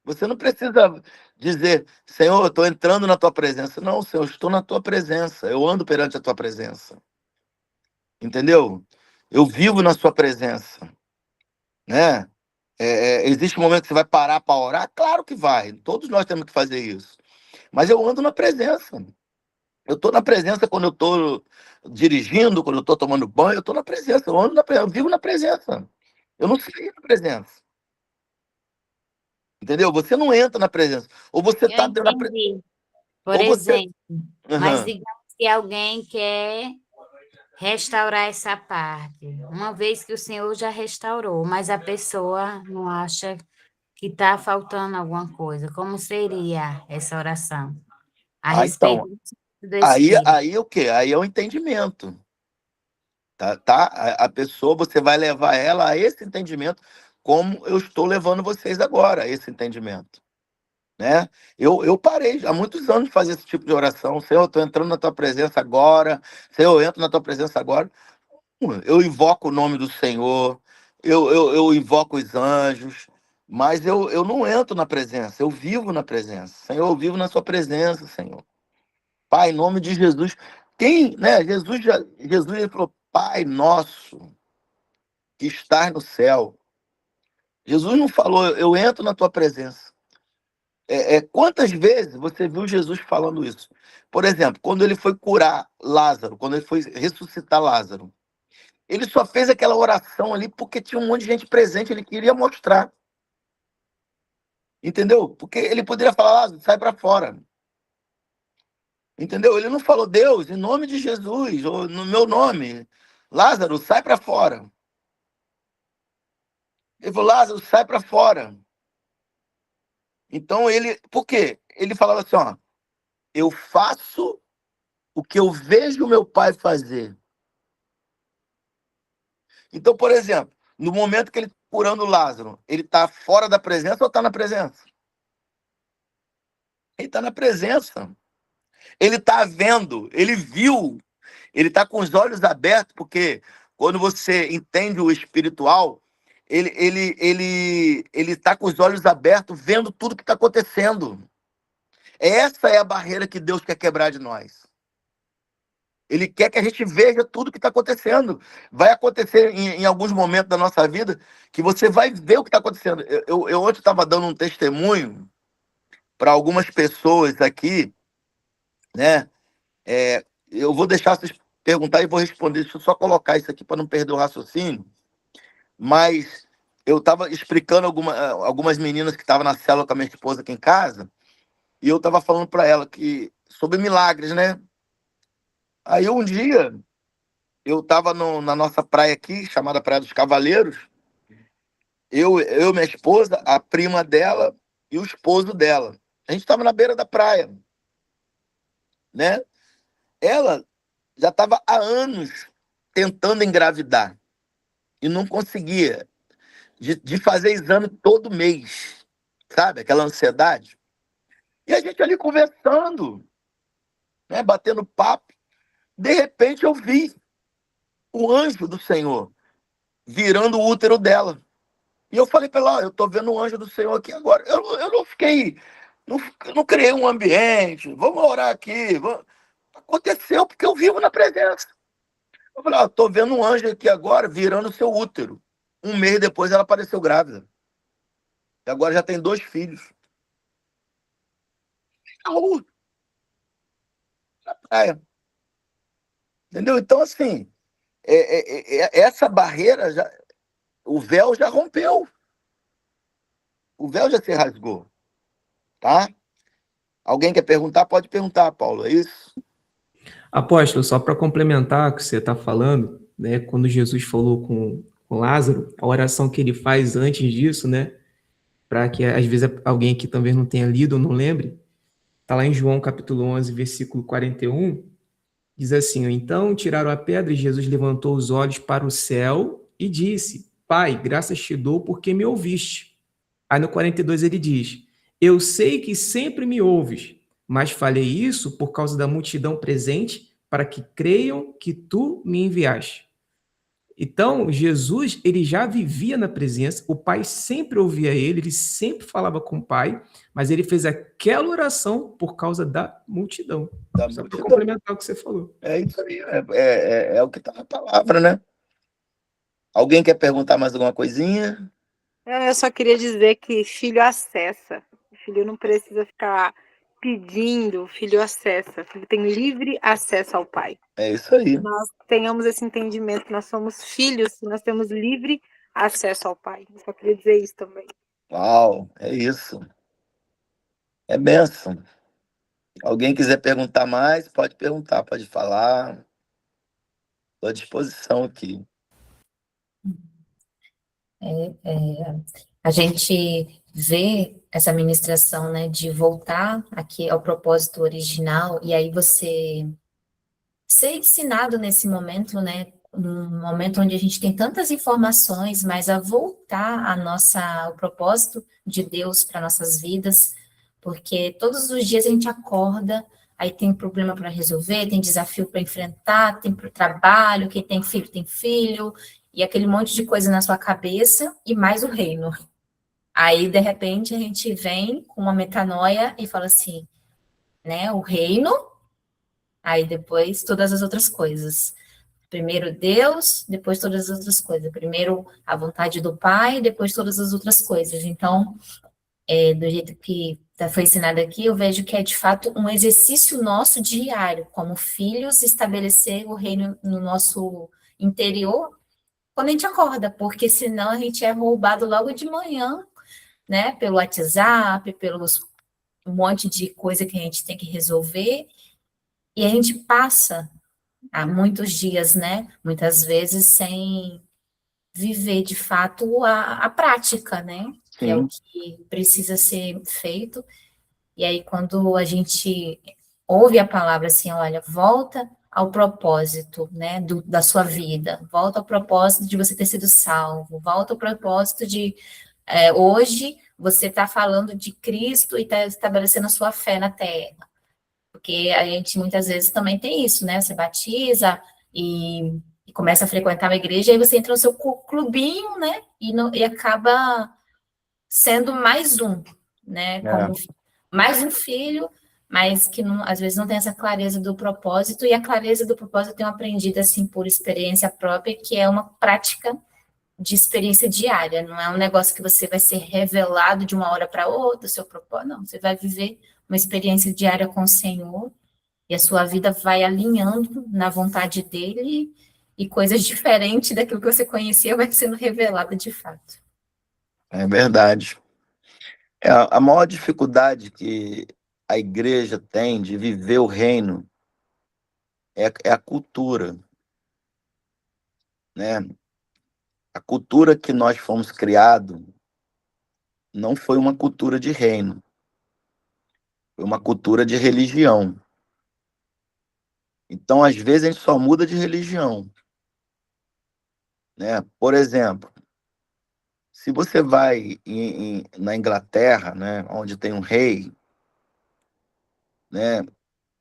Você não precisa dizer, Senhor, eu estou entrando na tua presença. Não, Senhor, eu estou na tua presença. Eu ando perante a tua presença. Entendeu? Eu vivo na sua presença, né? Existe um momento que você vai parar para orar? Claro que vai. Todos nós temos que fazer isso. Mas eu ando na presença. Eu estou na presença quando eu estou dirigindo, quando eu estou tomando banho, eu estou na presença. Eu ando na presença, eu vivo na presença. Eu não saio da presença. Entendeu? Você não entra na presença. Ou você Eu está dentro da presença. entendi, por Ou você. exemplo. Mas Uhum. digamos que alguém quer restaurar essa parte, uma vez que o Senhor já restaurou, mas a pessoa não acha que está faltando alguma coisa. Como seria essa oração? A Então, respeito do Espírito. aí o quê? Aí é o entendimento. Tá? A pessoa, você vai levar ela a esse entendimento, como eu estou levando vocês agora a esse entendimento. né? Eu parei há muitos anos de fazer esse tipo de oração. Senhor, eu estou entrando na tua presença agora. Senhor, eu entro na tua presença agora. Eu invoco o nome do Senhor, eu invoco os anjos, mas eu não entro na presença, eu vivo na presença. Senhor, eu vivo na sua presença, Senhor. Pai, em nome de Jesus. Quem, né? Jesus ele falou, Pai nosso que estás no céu. Jesus não falou, eu entro na tua presença. Quantas vezes você viu Jesus falando isso? Por exemplo, quando ele foi curar Lázaro, quando ele foi ressuscitar Lázaro, ele só fez aquela oração ali porque tinha um monte de gente presente, ele queria mostrar. Entendeu? Porque ele poderia falar, Lázaro, sai para fora. Entendeu? Ele não falou, Deus, em nome de Jesus, ou no meu nome, Lázaro, sai para fora. Ele falou, Lázaro, sai para fora. Então ele, por quê? Ele falava assim, ó, eu faço o que eu vejo meu pai fazer. Então, por exemplo, no momento que ele está curando Lázaro, ele está fora da presença ou está na presença? Ele está na presença. Ele está vendo, ele viu, ele está com os olhos abertos, porque quando você entende o espiritual, ele está com os olhos abertos, vendo tudo que está acontecendo. Essa é a barreira que Deus quer quebrar de nós. Ele quer que a gente veja tudo que está acontecendo. Vai acontecer em alguns momentos da nossa vida que você vai ver o que está acontecendo. Eu ontem estava dando um testemunho para algumas pessoas aqui, né? Eu vou deixar vocês perguntar e vou responder. Deixa eu só colocar isso aqui para não perder o raciocínio. Mas eu estava explicando algumas meninas que estavam na célula com a minha esposa aqui em casa, e eu estava falando para ela que sobre milagres, né? Aí um dia eu estava na nossa praia aqui, chamada Praia dos Cavaleiros, minha esposa, a prima dela e o esposo dela. A gente estava na beira da praia, né? Ela já estava há anos tentando engravidar e não conseguia, de fazer exame todo mês, sabe? Aquela ansiedade. E a gente ali conversando, né? Batendo papo. De repente eu vi o anjo do Senhor virando o útero dela. E eu falei para ela, ó, eu estou vendo o anjo do Senhor aqui agora. Eu não fiquei, não criei um ambiente, vamos orar aqui. Aconteceu porque eu vivo na presença. Eu falei, ó, estou vendo um anjo aqui agora virando o seu útero. Um mês depois ela apareceu grávida. E agora já tem 2 filhos. Na rua, na praia. Entendeu? Então, assim, essa barreira, o véu já rompeu. O véu já se rasgou. Tá? Alguém quer perguntar? Pode perguntar, Paulo. É isso? Apóstolo, só para complementar o que você está falando, né? Quando Jesus falou com Lázaro, a oração que ele faz antes disso, né? Para que às vezes alguém aqui talvez não tenha lido ou não lembre, está lá em João capítulo 11, versículo 41, diz assim: então tiraram a pedra e Jesus levantou os olhos para o céu e disse: Pai, graças te dou porque me ouviste. Aí no 42 ele diz: eu sei que sempre me ouves, mas falei isso por causa da multidão presente, para que creiam que tu me enviaste. Então, Jesus, ele já vivia na presença, o Pai sempre ouvia ele sempre falava com o Pai, mas ele fez aquela oração por causa da multidão. Só para complementar o que você falou. É isso aí, é o que está na palavra, né? Alguém quer perguntar mais alguma coisinha? Eu só queria dizer que filho acessa. O filho não precisa ficar pedindo, o filho acessa. O filho tem livre acesso ao Pai. É isso aí. Nós tenhamos esse entendimento que nós somos filhos, nós temos livre acesso ao Pai. Eu só queria dizer isso também. Uau, é isso. É bênção. Alguém quiser perguntar mais, pode perguntar, pode falar. Estou à disposição aqui. A gente vê essa ministração, né, de voltar aqui ao propósito original, e aí você ser ensinado nesse momento, né, num momento onde a gente tem tantas informações, mas a voltar ao propósito de Deus para nossas vidas, porque todos os dias a gente acorda, aí tem problema para resolver, tem desafio para enfrentar, tem trabalho, quem tem filho, e aquele monte de coisa na sua cabeça, e mais o reino. Aí, de repente, a gente vem com uma metanoia e fala assim, né, o reino, aí depois todas as outras coisas. Primeiro Deus, depois todas as outras coisas. Primeiro a vontade do Pai, depois todas as outras coisas. Então, do jeito que foi ensinado aqui, eu vejo que é de fato um exercício nosso diário, como filhos, estabelecer o reino no nosso interior quando a gente acorda, porque senão a gente é roubado logo de manhã, né, pelo WhatsApp, pelos um monte de coisa que a gente tem que resolver, e a gente passa há muitos dias, né, muitas vezes sem viver de fato a prática, né, que é o Sim, que precisa ser feito. E aí, quando a gente ouve a palavra assim, olha, volta ao propósito, né, da sua vida, volta ao propósito de você ter sido salvo, volta ao propósito de hoje você está falando de Cristo e está estabelecendo a sua fé na terra. Porque a gente muitas vezes também tem isso, né? Você batiza e começa a frequentar uma igreja, aí você entra no seu clubinho, né? E acaba sendo mais um, né? é, Como mais um filho, mas que não, às vezes não tem essa clareza do propósito, e a clareza do propósito eu tenho aprendido assim por experiência própria, que é uma prática de experiência diária, não é um negócio que você vai ser revelado de uma hora para outra, o seu propósito, não, você vai viver uma experiência diária com o Senhor, e a sua vida vai alinhando na vontade dele, e coisas diferentes daquilo que você conhecia vai sendo revelada de fato. é verdade. A maior dificuldade que a igreja tem de viver o reino é a cultura, né? A cultura que nós fomos criados não foi uma cultura de reino, foi uma cultura de religião. Então, às vezes, a gente só muda de religião, né? Por exemplo, se você vai na Inglaterra, né, onde tem um rei, né,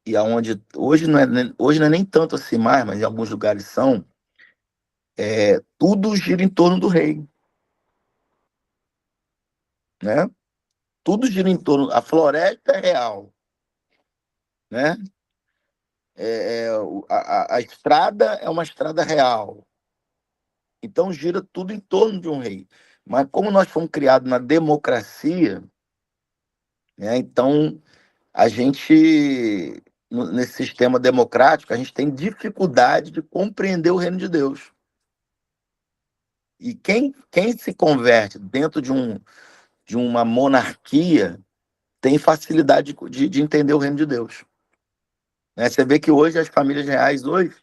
e aonde hoje não é nem tanto assim mais, mas em alguns lugares são, tudo gira em torno do rei, né? Tudo gira em torno. A floresta é real, né? A estrada é uma estrada real. Então gira tudo em torno de um rei. Mas como nós fomos criados na democracia, né? Então a gente nesse sistema democrático a gente tem dificuldade de compreender o reino de Deus. E quem se converte dentro de uma monarquia tem facilidade de entender o reino de Deus. Né? Você vê que hoje as famílias reais, hoje,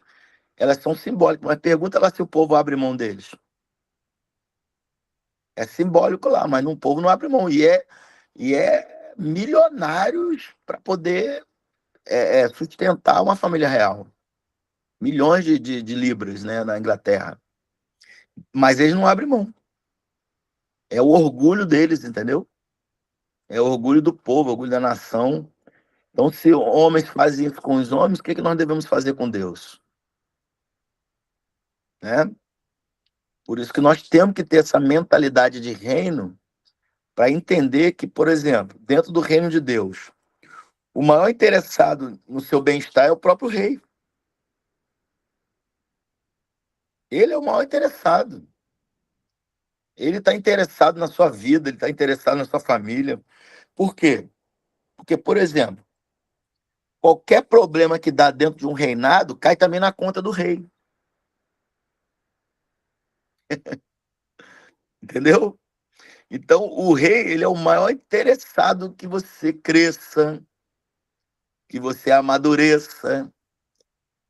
elas são simbólicas, mas pergunta lá se o povo abre mão deles. É simbólico lá, mas o povo não abre mão. E é milionários para poder sustentar uma família real. Milhões de libras, né, na Inglaterra. Mas eles não abrem mão. É o orgulho deles, entendeu? É o orgulho do povo, o orgulho da nação. Então, se homens fazem isso com os homens, o que nós devemos fazer com Deus? Né? Por isso que nós temos que ter essa mentalidade de reino para entender que, por exemplo, dentro do reino de Deus, o maior interessado no seu bem-estar é o próprio rei. Ele é o maior interessado. Ele está interessado na sua vida, ele está interessado na sua família. Por quê? Porque, por exemplo, qualquer problema que dá dentro de um reinado cai também na conta do rei. Entendeu? Então, o rei, ele é o maior interessado que você cresça, que você amadureça,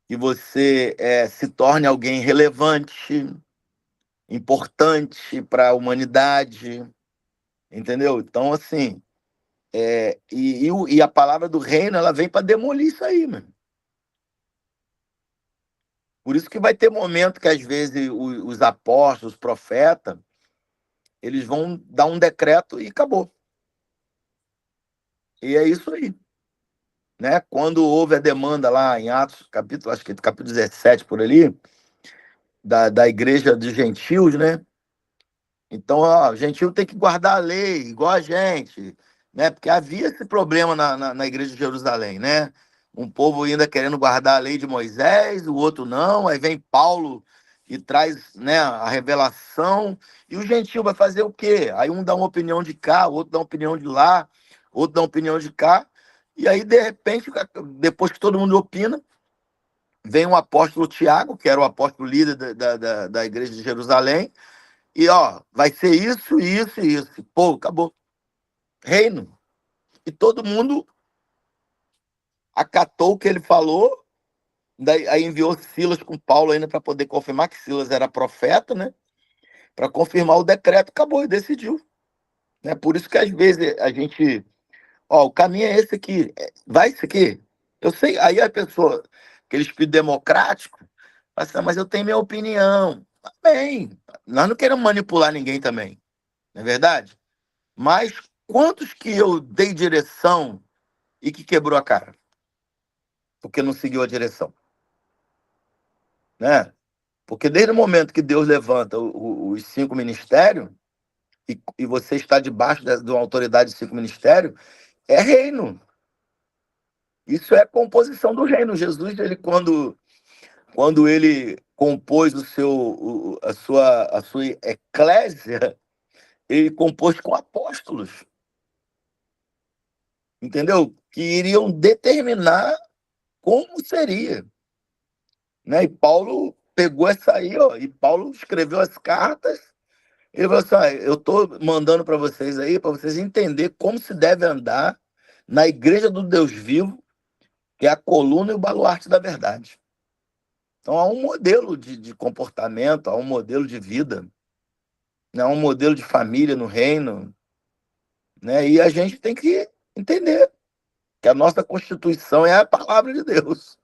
que você se torne alguém relevante, importante para a humanidade, entendeu? Então, assim, e a palavra do reino, ela vem para demolir isso aí, mano. Por isso que vai ter momento que, às vezes, os apóstolos, os profetas, eles vão dar um decreto e acabou. E é isso aí. Né? Quando houve a demanda lá em Atos, acho que capítulo 17 por ali, da igreja dos gentios, né? Então, ó, o gentio tem que guardar a lei, igual a gente, né? Porque havia esse problema na igreja de Jerusalém, né? Um povo ainda querendo guardar a lei de Moisés, o outro não. Aí vem Paulo e traz, né, a revelação. E o gentio vai fazer o quê? Aí um dá uma opinião de cá, o outro dá uma opinião de lá, outro dá uma opinião de cá. E aí, de repente, depois que todo mundo opina, vem um apóstolo Tiago, que era o apóstolo líder da igreja de Jerusalém, e ó, vai ser isso, isso e isso. Pô, acabou. Reino. E todo mundo acatou o que ele falou, daí, aí enviou Silas com Paulo ainda para poder confirmar que Silas era profeta, né? Para confirmar o decreto, acabou e decidiu. Né? Por isso que às vezes a gente. Ó, o caminho é esse aqui. Vai isso aqui. Eu sei. Aí a pessoa, aquele espírito democrático, fala assim, mas eu tenho minha opinião. Bem, nós não queremos manipular ninguém também. Não é verdade? Mas quantos que eu dei direção e que quebrou a cara? Porque não seguiu a direção. Né? Porque desde o momento que Deus levanta os 5 ministérios, e você está debaixo de uma autoridade de 5 ministérios, é reino. Isso é composição do reino. Jesus, ele, quando ele compôs a sua eclésia, ele compôs com apóstolos. Entendeu? Que iriam determinar como seria. Né? E Paulo pegou essa aí, ó, e Paulo escreveu as cartas. Ele falou assim: ah, eu estou mandando para vocês aí, para vocês entenderem como se deve andar na igreja do Deus vivo, que é a coluna e o baluarte da verdade. Então, há um modelo de comportamento, há um modelo de vida, né? Há um modelo de família no reino. Né? E a gente tem que entender que a nossa Constituição é a palavra de Deus.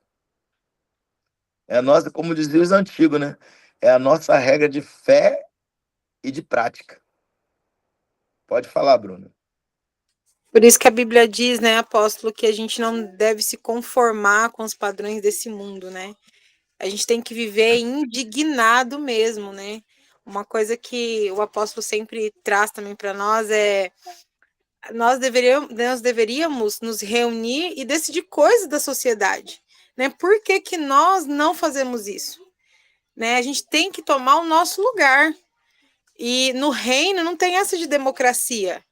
É a nossa, como diziam os antigos, né? É a nossa regra de fé e de prática. Pode falar, Bruno. Por isso que a Bíblia diz, né, apóstolo, que a gente não deve se conformar com os padrões desse mundo, né? A gente tem que viver indignado mesmo, né? Uma coisa que o apóstolo sempre traz também para nós é nós deveríamos nos reunir e decidir coisas da sociedade, né? Por que que nós não fazemos isso? Né? A gente tem que tomar o nosso lugar. E no reino não tem essa de democracia,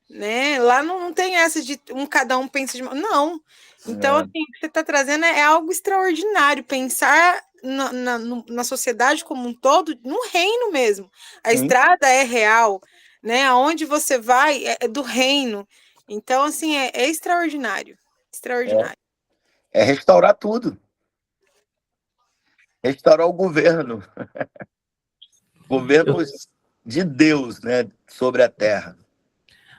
né? Lá não tem essa de cada um pensa de... Não. Então, assim, o que você está trazendo é algo extraordinário, pensar na sociedade como um todo, no reino mesmo. A estrada é real, né? Aonde você vai é do reino. Então, assim, é extraordinário. Extraordinário. É restaurar tudo. Restaurar o governo. Governo de Deus, né? Sobre a terra.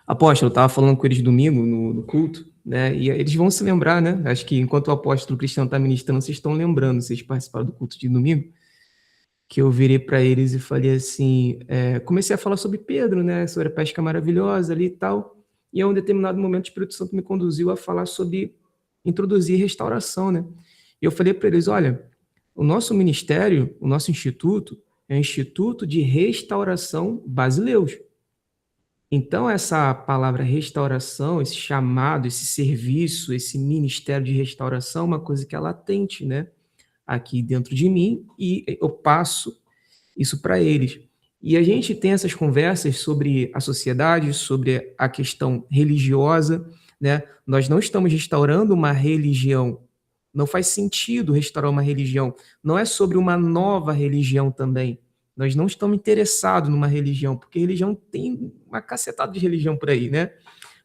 Apóstolo, eu estava falando com eles domingo no culto, né? E eles vão se lembrar, né? Acho que enquanto o apóstolo Cristiano está ministrando, vocês estão lembrando, vocês participaram do culto de domingo, que eu virei para eles e falei assim, comecei a falar sobre Pedro, né? Sobre a pesca maravilhosa ali e tal. E a um determinado momento o Espírito Santo me conduziu a falar sobre introduzir restauração, né? E eu falei para eles, olha, o nosso ministério, o nosso instituto, é o Instituto de Restauração Basileus. Então, essa palavra restauração, esse chamado, esse serviço, esse ministério de restauração, é uma coisa que é latente, né? Aqui dentro de mim, e eu passo isso para eles. E a gente tem essas conversas sobre a sociedade, sobre a questão religiosa, né? Nós não estamos restaurando uma religião. Não faz sentido restaurar uma religião. Não é sobre uma nova religião também. Nós não estamos interessados numa religião, porque religião tem uma cacetada de religião por aí, né?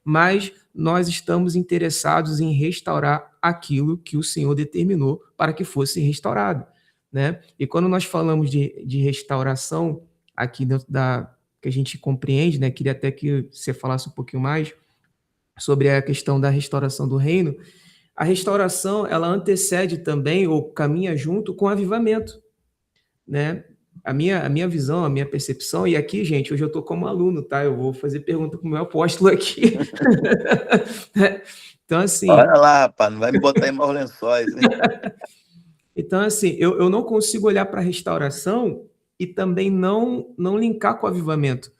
Mas nós estamos interessados em restaurar aquilo que o Senhor determinou para que fosse restaurado, né? E quando nós falamos de restauração, aqui dentro que a gente compreende, né? Queria até que você falasse um pouquinho mais sobre a questão da restauração do reino. A restauração, ela antecede também, ou caminha junto com o avivamento, né? a minha visão, a minha percepção, e aqui, gente, hoje eu estou como aluno, tá? Eu vou fazer pergunta para o meu apóstolo aqui. Então, assim... Olha lá, rapaz, não vai me botar em maus lençóis, hein? Então, assim, eu não consigo olhar para a restauração e também não linkar com o avivamento,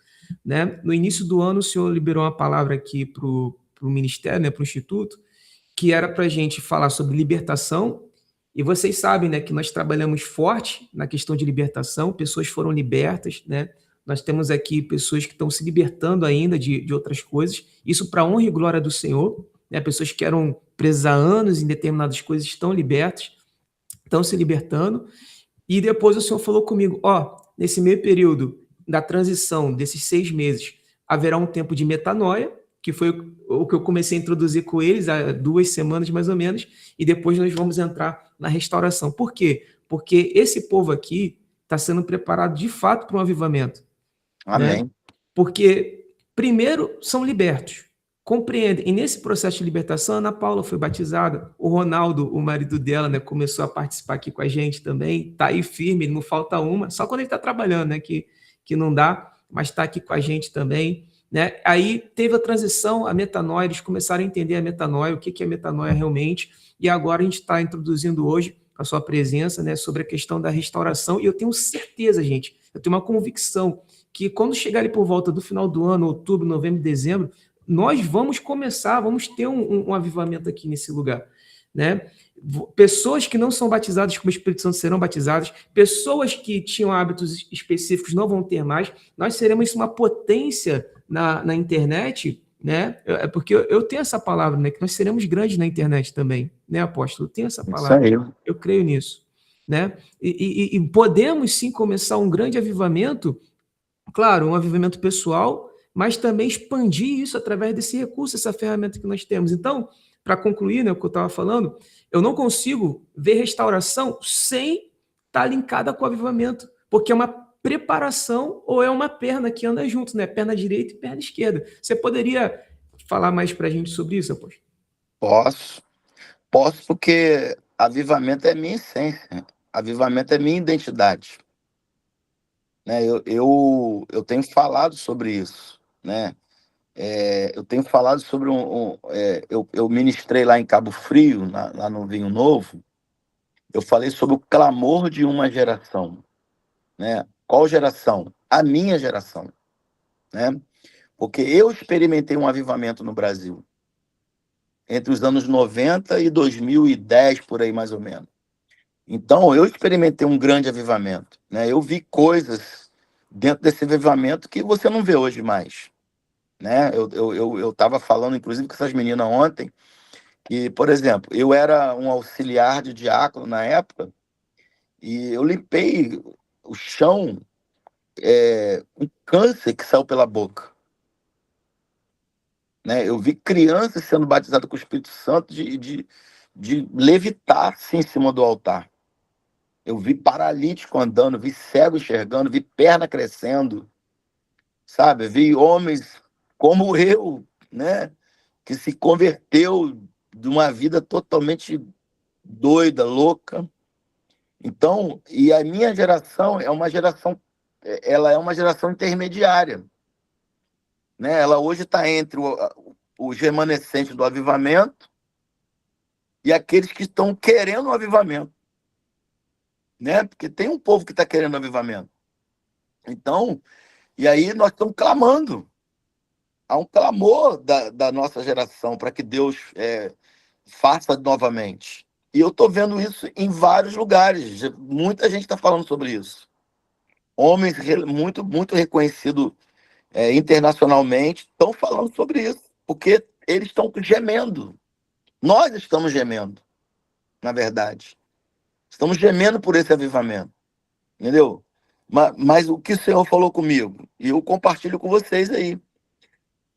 né? No início do ano, o senhor liberou uma palavra aqui para o ministério, né, para o Instituto, que era para a gente falar sobre libertação, e vocês sabem, né, que nós trabalhamos forte na questão de libertação, pessoas foram libertas, né? Nós temos aqui pessoas que estão se libertando ainda de outras coisas, isso para a honra e glória do Senhor, né? Pessoas que eram presas há anos em determinadas coisas estão libertas, estão se libertando, e depois o Senhor falou comigo, nesse meio período da transição desses 6 meses, haverá um tempo de metanoia, que foi o que eu comecei a introduzir com eles há 2 semanas mais ou menos, e depois nós vamos entrar na restauração. Por quê? Porque esse povo aqui está sendo preparado de fato para um avivamento. Amém. Né? Porque, primeiro, são libertos, compreendem. E nesse processo de libertação, a Ana Paula foi batizada, o Ronaldo, o marido dela, né, começou a participar aqui com a gente também, está aí firme, não falta uma, só quando ele está trabalhando, né, que não dá, mas está aqui com a gente também. Né? Aí teve a transição, a metanoia, eles começaram a entender a metanoia, o que é metanoia realmente, e agora a gente está introduzindo hoje a sua presença, né, sobre a questão da restauração, e eu tenho certeza, gente, eu tenho uma convicção que quando chegar ali por volta do final do ano, outubro, novembro, dezembro, nós vamos ter um avivamento aqui nesse lugar, né? Pessoas que não são batizadas com o Espírito Santo serão batizadas, pessoas que tinham hábitos específicos não vão ter mais, nós seremos uma potência na internet, né? Porque eu tenho essa palavra, né? Que nós seremos grandes na internet também, né, apóstolo? Eu tenho essa palavra, eu creio nisso, né? E podemos sim começar um grande avivamento, claro, um avivamento pessoal, mas também expandir isso através desse recurso, essa ferramenta que nós temos. Então, para concluir, né, o que eu estava falando, eu não consigo ver restauração sem estar linkada com o avivamento, porque é uma preparação ou é uma perna que anda junto, né? Perna direita e perna esquerda. Você poderia falar mais para a gente sobre isso, apóstolo? Posso porque avivamento é minha essência, avivamento é minha identidade. Né? Eu tenho falado sobre isso, né? Eu tenho falado sobre eu ministrei lá em Cabo Frio, lá no Vinho Novo, eu falei sobre o clamor de uma geração, né? Qual geração? A minha geração, né? Porque eu experimentei um avivamento no Brasil entre os anos 90 e 2010, por aí mais ou menos. Então, eu experimentei um grande avivamento, né? Eu vi coisas dentro desse avivamento que você não vê hoje mais, né? Eu estava falando, inclusive, com essas meninas ontem, que, por exemplo, eu era um auxiliar de diácono na época e eu limpei o chão com câncer que saiu pela boca. Né? Eu vi crianças sendo batizadas com o Espírito Santo de levitar assim, em cima do altar. Eu vi paralítico andando, vi cego enxergando, vi perna crescendo, sabe? Vi homens como eu, né? Que se converteu de uma vida totalmente doida, louca. Então, e a minha geração ela é uma geração intermediária, né? Ela hoje está entre os remanescentes do avivamento e aqueles que estão querendo o avivamento, né? Porque tem um povo que está querendo o avivamento. Então, e aí nós estamos clamando. Há um clamor da nossa geração para que Deus faça novamente. E eu estou vendo isso em vários lugares. Muita gente está falando sobre isso. Homens muito, muito reconhecidos internacionalmente estão falando sobre isso, porque eles estão gemendo. Nós estamos gemendo, na verdade. Estamos gemendo por esse avivamento. Entendeu? Mas o que o Senhor falou comigo, e eu compartilho com vocês aí.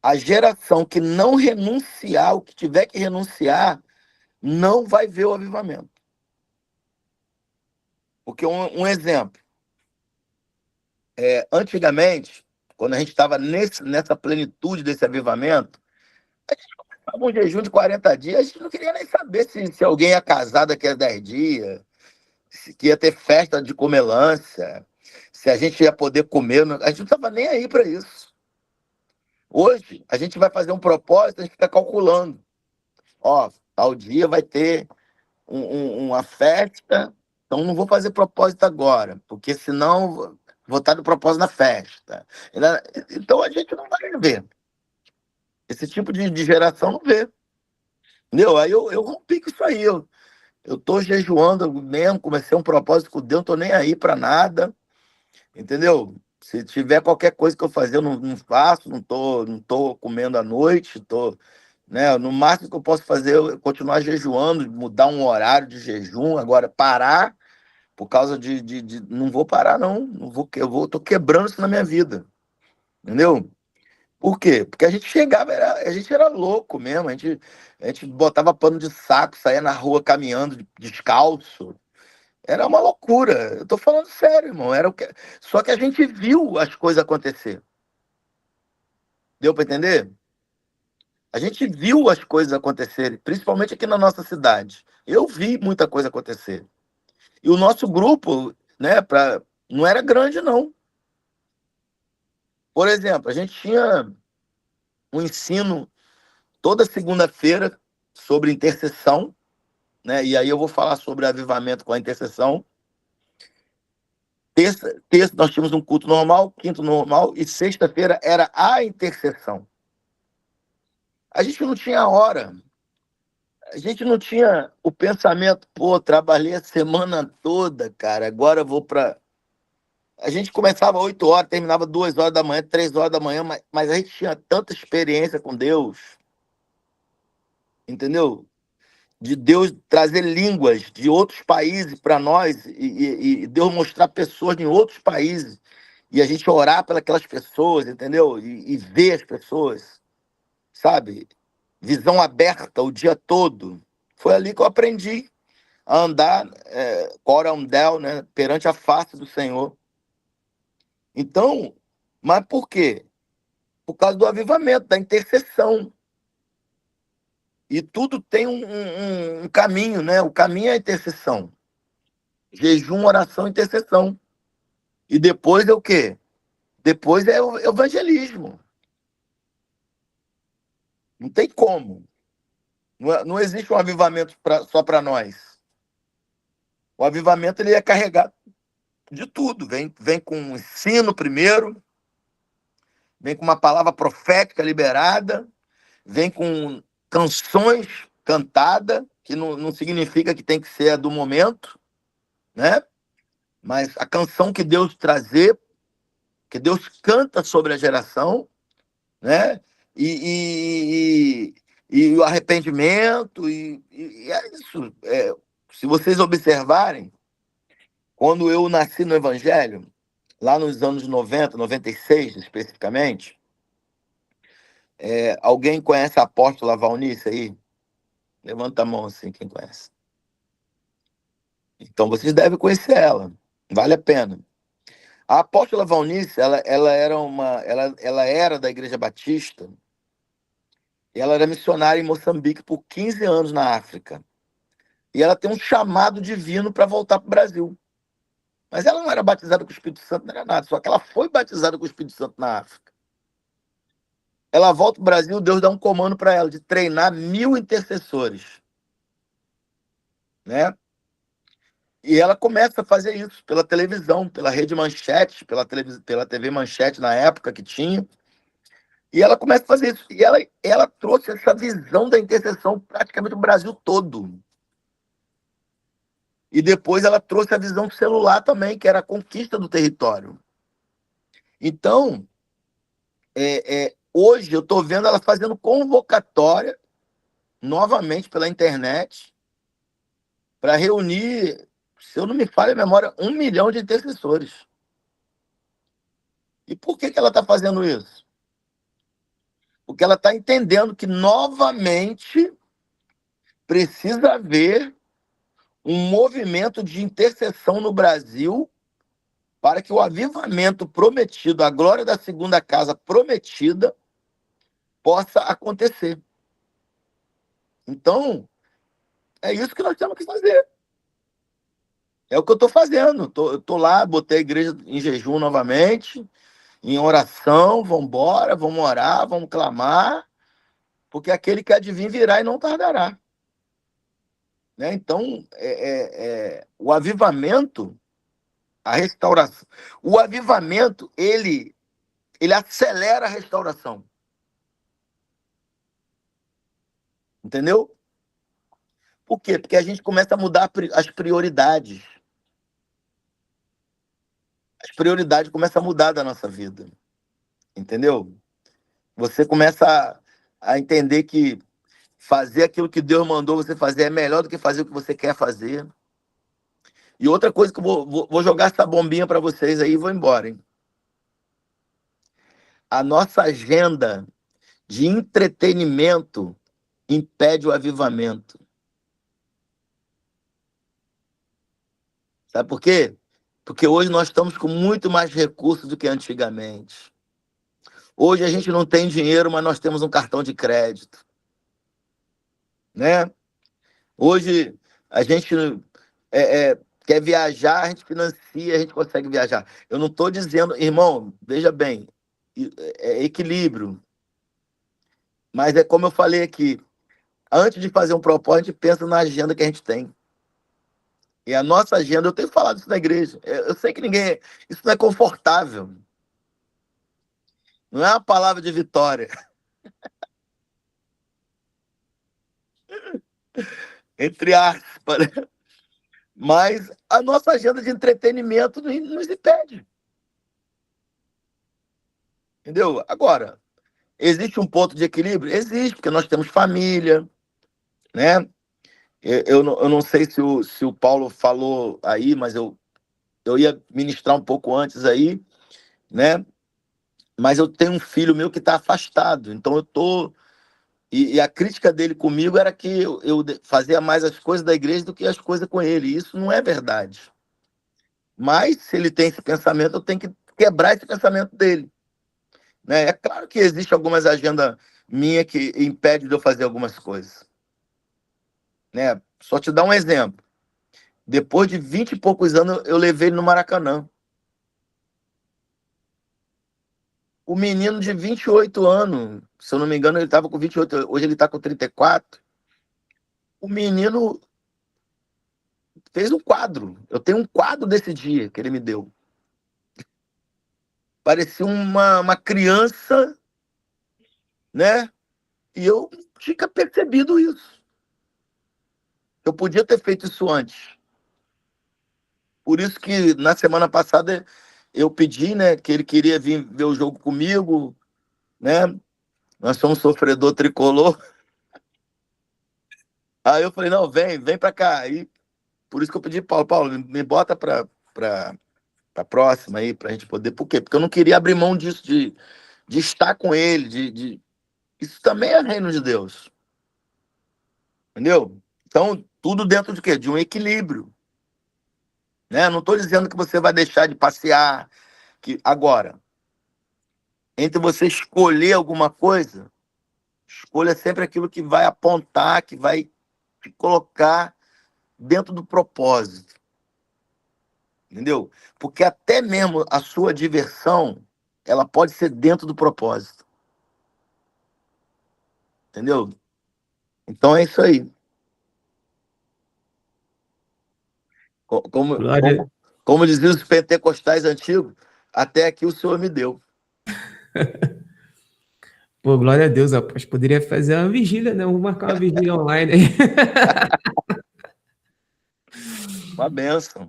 A geração que não renunciar, o que tiver que renunciar, não vai ver o avivamento. Porque um exemplo, antigamente, quando a gente estava nessa plenitude desse avivamento, a gente começava um jejum de 40 dias, a gente não queria nem saber se alguém ia casar daqui a 10 dias, que ia ter festa de comelância, se a gente ia poder comer. A gente não estava nem aí para isso. Hoje, a gente vai fazer um propósito, a gente fica calculando. Ó, tal dia vai ter uma festa, então não vou fazer propósito agora, porque senão vou estar do propósito na festa. Então a gente não vai ver. Esse tipo de geração não vê. Entendeu? Aí eu rompi com isso aí. Eu tô jejuando mesmo, comecei um propósito com Deus, não tô nem aí para nada. Entendeu? Se tiver qualquer coisa que eu fazer, eu não faço, não tô comendo à noite, né? No máximo que eu posso fazer é continuar jejuando, mudar um horário de jejum, agora parar por causa não vou parar, não vou, tô quebrando isso na minha vida, entendeu? Por quê? Porque a gente chegava, a gente era louco mesmo, a gente botava pano de saco, saía na rua caminhando descalço, era uma loucura. Eu tô falando sério, irmão. Só que a gente viu as coisas acontecer. Deu para entender? A gente viu as coisas acontecerem, principalmente aqui na nossa cidade. Eu vi muita coisa acontecer. E o nosso grupo, né, não era grande, não. Por exemplo, a gente tinha um ensino toda segunda-feira sobre intercessão, né? E aí eu vou falar sobre avivamento com a intercessão. Terça nós tínhamos um culto normal, quinto normal, e sexta-feira era a intercessão. A gente não tinha hora, a gente não tinha o pensamento, pô, trabalhei a semana toda, cara, agora eu vou para... A gente começava 8 horas, terminava 2 horas da manhã, 3 horas da manhã, mas a gente tinha tanta experiência com Deus, entendeu? De Deus trazer línguas de outros países para nós e Deus mostrar pessoas em outros países e a gente orar pelas pessoas, entendeu? E ver as pessoas, sabe? Visão aberta o dia todo. Foi ali que eu aprendi a andar corandel, né? Perante a face do Senhor. Então, mas por quê? Por causa do avivamento, da intercessão. E tudo tem um caminho, né? O caminho é a intercessão. Jejum, oração, intercessão. E depois é o quê? Depois é o evangelismo. Não tem como. Não existe um avivamento só para nós. O avivamento ele é carregado de tudo. Vem com um ensino primeiro, vem com uma palavra profética liberada, vem com canções cantadas, que não significa que tem que ser a do momento, né? Mas a canção que Deus trazer, que Deus canta sobre a geração, né? E o arrependimento, e é isso. Se vocês observarem, quando eu nasci no Evangelho, lá nos anos 90, 96 especificamente, alguém conhece a apóstola Valnice aí? Levanta a mão assim, quem conhece. Então vocês devem conhecer ela, vale a pena. A apóstola Valnice, ela era da Igreja Batista, e ela era missionária em Moçambique por 15 anos na África. E ela tem um chamado divino para voltar para o Brasil. Mas ela não era batizada com o Espírito Santo, não era nada, só que ela foi batizada com o Espírito Santo na África. Ela volta para o Brasil, Deus dá um comando para ela de treinar 1000 intercessores, né? E ela começa a fazer isso pela televisão, pela Rede Manchete, pela TV Manchete na época que tinha. E ela começa a fazer isso. E ela trouxe essa visão da intercessão praticamente no Brasil todo. E depois ela trouxe a visão celular também, que era a conquista do território. Então, hoje eu estou vendo ela fazendo convocatória, novamente pela internet, para reunir, se eu não me falha a memória, 1 milhão de intercessores. E por que ela está fazendo isso? Porque ela está entendendo que, novamente, precisa haver um movimento de intercessão no Brasil para que o avivamento prometido, a glória da segunda casa prometida, possa acontecer. Então, é isso que nós temos que fazer. É o que eu estou fazendo. Eu tô lá, botei a igreja em jejum novamente, em oração, vamos embora, vamos orar, vamos clamar, porque aquele que há de vir virá e não tardará. Né? Então, o avivamento, a restauração, o avivamento, ele acelera a restauração. Entendeu? Por quê? Porque a gente começa a mudar as prioridades. As prioridades começam a mudar da nossa vida. Entendeu? Você começa a entender que fazer aquilo que Deus mandou você fazer é melhor do que fazer o que você quer fazer. E outra coisa que eu vou jogar essa bombinha para vocês aí e vou embora, hein? A nossa agenda de entretenimento impede o avivamento. Sabe por quê? Porque hoje nós estamos com muito mais recursos do que antigamente. Hoje a gente não tem dinheiro, mas nós temos um cartão de crédito. Né? Hoje a gente quer viajar, a gente financia, a gente consegue viajar. Eu não estou dizendo, irmão, veja bem, é equilíbrio. Mas é como eu falei aqui, antes de fazer um propósito, a gente pensa na agenda que a gente tem. E a nossa agenda, eu tenho falado isso na igreja, eu sei que isso não é confortável. Não é uma palavra de vitória. Entre aspas, né? Mas a nossa agenda de entretenimento nos impede. Entendeu? Agora, existe um ponto de equilíbrio? Existe, porque nós temos família, né? Eu não sei se o Paulo falou aí, mas eu ia ministrar um pouco antes aí, né? Mas eu tenho um filho meu que está afastado, então eu tô... E a crítica dele comigo era que eu fazia mais as coisas da igreja do que as coisas com ele. E isso não é verdade. Mas, se ele tem esse pensamento, eu tenho que quebrar esse pensamento dele. Né? É claro que existe algumas agendas minhas que impedem de eu fazer algumas coisas. Né? Só te dar um exemplo. Depois de 20 e poucos anos, eu levei ele no Maracanã. O menino de 28 anos, se eu não me engano, ele estava com 28, hoje ele está com 34. O menino fez um quadro. Eu tenho um quadro desse dia que ele me deu. Parecia uma criança, né? E eu tinha percebido isso. Eu podia ter feito isso antes. Por isso que na semana passada eu pedi, né, que ele queria vir ver o jogo comigo, né? Nós somos sofredor tricolor. Aí eu falei, não, vem para cá. Aí, por isso que eu pedi, Paulo, me bota para próxima aí, para a gente poder... Por quê? Porque eu não queria abrir mão disso, de estar com ele, Isso também é reino de Deus. Entendeu? Então, tudo dentro de quê? De um equilíbrio. Né? Não estou dizendo que você vai deixar de passear. Agora, entre você escolher alguma coisa, escolha sempre aquilo que vai apontar, que vai te colocar dentro do propósito. Entendeu? Porque até mesmo a sua diversão, ela pode ser dentro do propósito. Entendeu? Então é isso aí. Como diziam os pentecostais antigos, até aqui o Senhor me deu. Pô, glória a Deus, rapaz. Poderia fazer uma vigília, né? Vamos marcar uma vigília online aí. Uma bênção.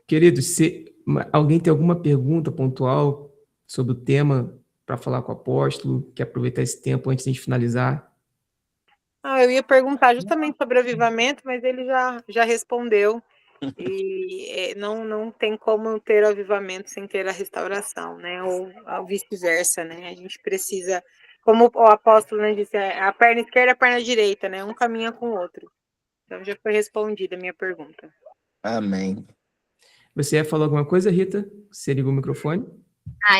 Querido, se alguém tem alguma pergunta pontual sobre o tema para falar com o apóstolo, quer aproveitar esse tempo antes de a gente finalizar? Eu ia perguntar justamente sobre avivamento, mas ele já respondeu. E não tem como ter avivamento sem ter a restauração, né? Ou vice-versa, né? A gente precisa, como o apóstolo, né, disse, a perna esquerda e a perna direita, né? Um caminha com o outro. Então já foi respondida a minha pergunta. Amém. Você ia falar alguma coisa, Rita? Você ligou o microfone?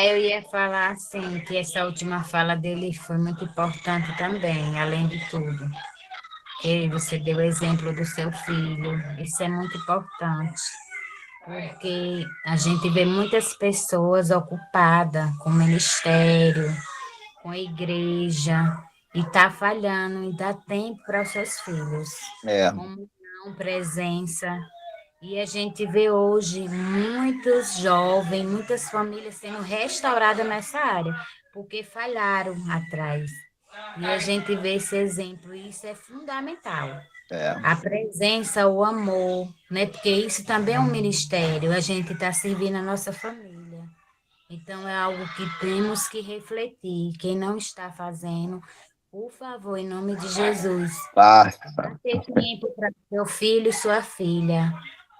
Eu ia falar assim, que essa última fala dele foi muito importante também, além de tudo. Você deu o exemplo do seu filho, isso é muito importante. porque a gente vê muitas pessoas ocupadas com o ministério, com a igreja, e está falhando em dar tempo para os seus filhos. É, Comunhão, presença. E a gente vê hoje muitos jovens, muitas famílias sendo restauradas nessa área, porque falharam atrás. E a gente vê esse exemplo, e isso é fundamental. é. A presença, o amor, né? Porque isso também é um ministério, a gente está servindo a nossa família. Então, é algo que temos que refletir. Quem não está fazendo, por favor, em nome de Jesus, Faça. ter tempo para seu filho e sua filha.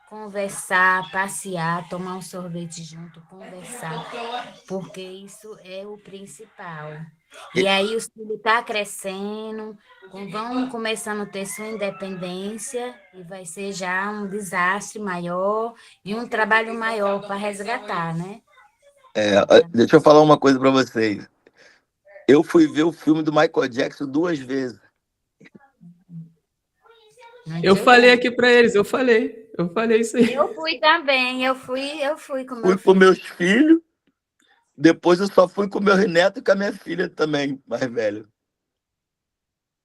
Conversar, passear, tomar um sorvete junto, conversar, porque isso é o principal. E aí os filhos estão crescendo, vão começando a ter sua independência e vai ser já um desastre maior e um trabalho maior para resgatar, né? Deixa eu falar uma coisa para vocês. Eu fui ver o filme do Michael Jackson 2 vezes. Eu falei aqui para eles, eu falei isso aí. Eu fui também, eu fui com meu Fui com meus filhos, depois eu só fui com meu neto e com a minha filha também, mais velha.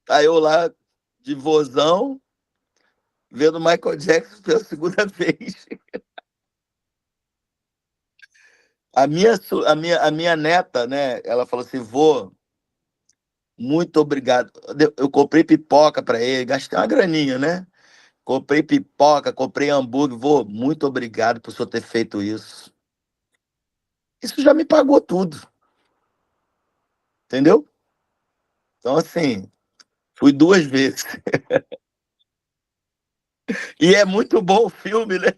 Aí eu lá, de vozão, vendo Michael Jackson pela segunda vez. A minha neta, né, ela falou assim, vô, muito obrigado. Eu comprei pipoca para ele, gastei uma graninha, né? Comprei pipoca, comprei hambúrguer. Vô, muito obrigado por o senhor ter feito isso. Isso já me pagou tudo. Entendeu? Então, assim, fui 2 vezes. E é muito bom o filme, né?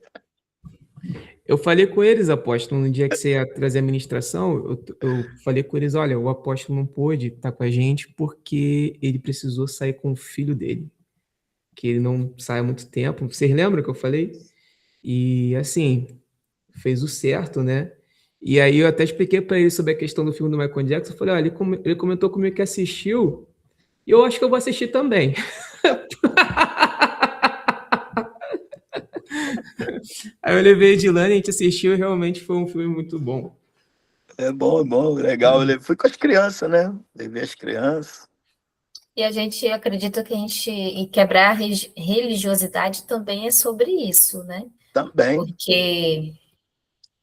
Eu falei com eles, apóstolo, no dia que você ia trazer a ministração, eu falei com eles, olha, o apóstolo não pôde estar com a gente porque ele precisou sair com o filho dele, que ele não sai há muito tempo. Vocês lembram que eu falei? E, assim, fez o certo, né? E aí eu até expliquei para ele sobre a questão do filme do Michael Jackson. Eu falei, olha, ele comentou comigo que assistiu, e eu acho que eu vou assistir também. Aí eu levei a Edilane, a gente assistiu e realmente foi um filme muito bom. É bom, legal. Fui com as crianças, né? Levei as crianças. E a gente acredita que e quebrar a religiosidade também é sobre isso, né? Também. Porque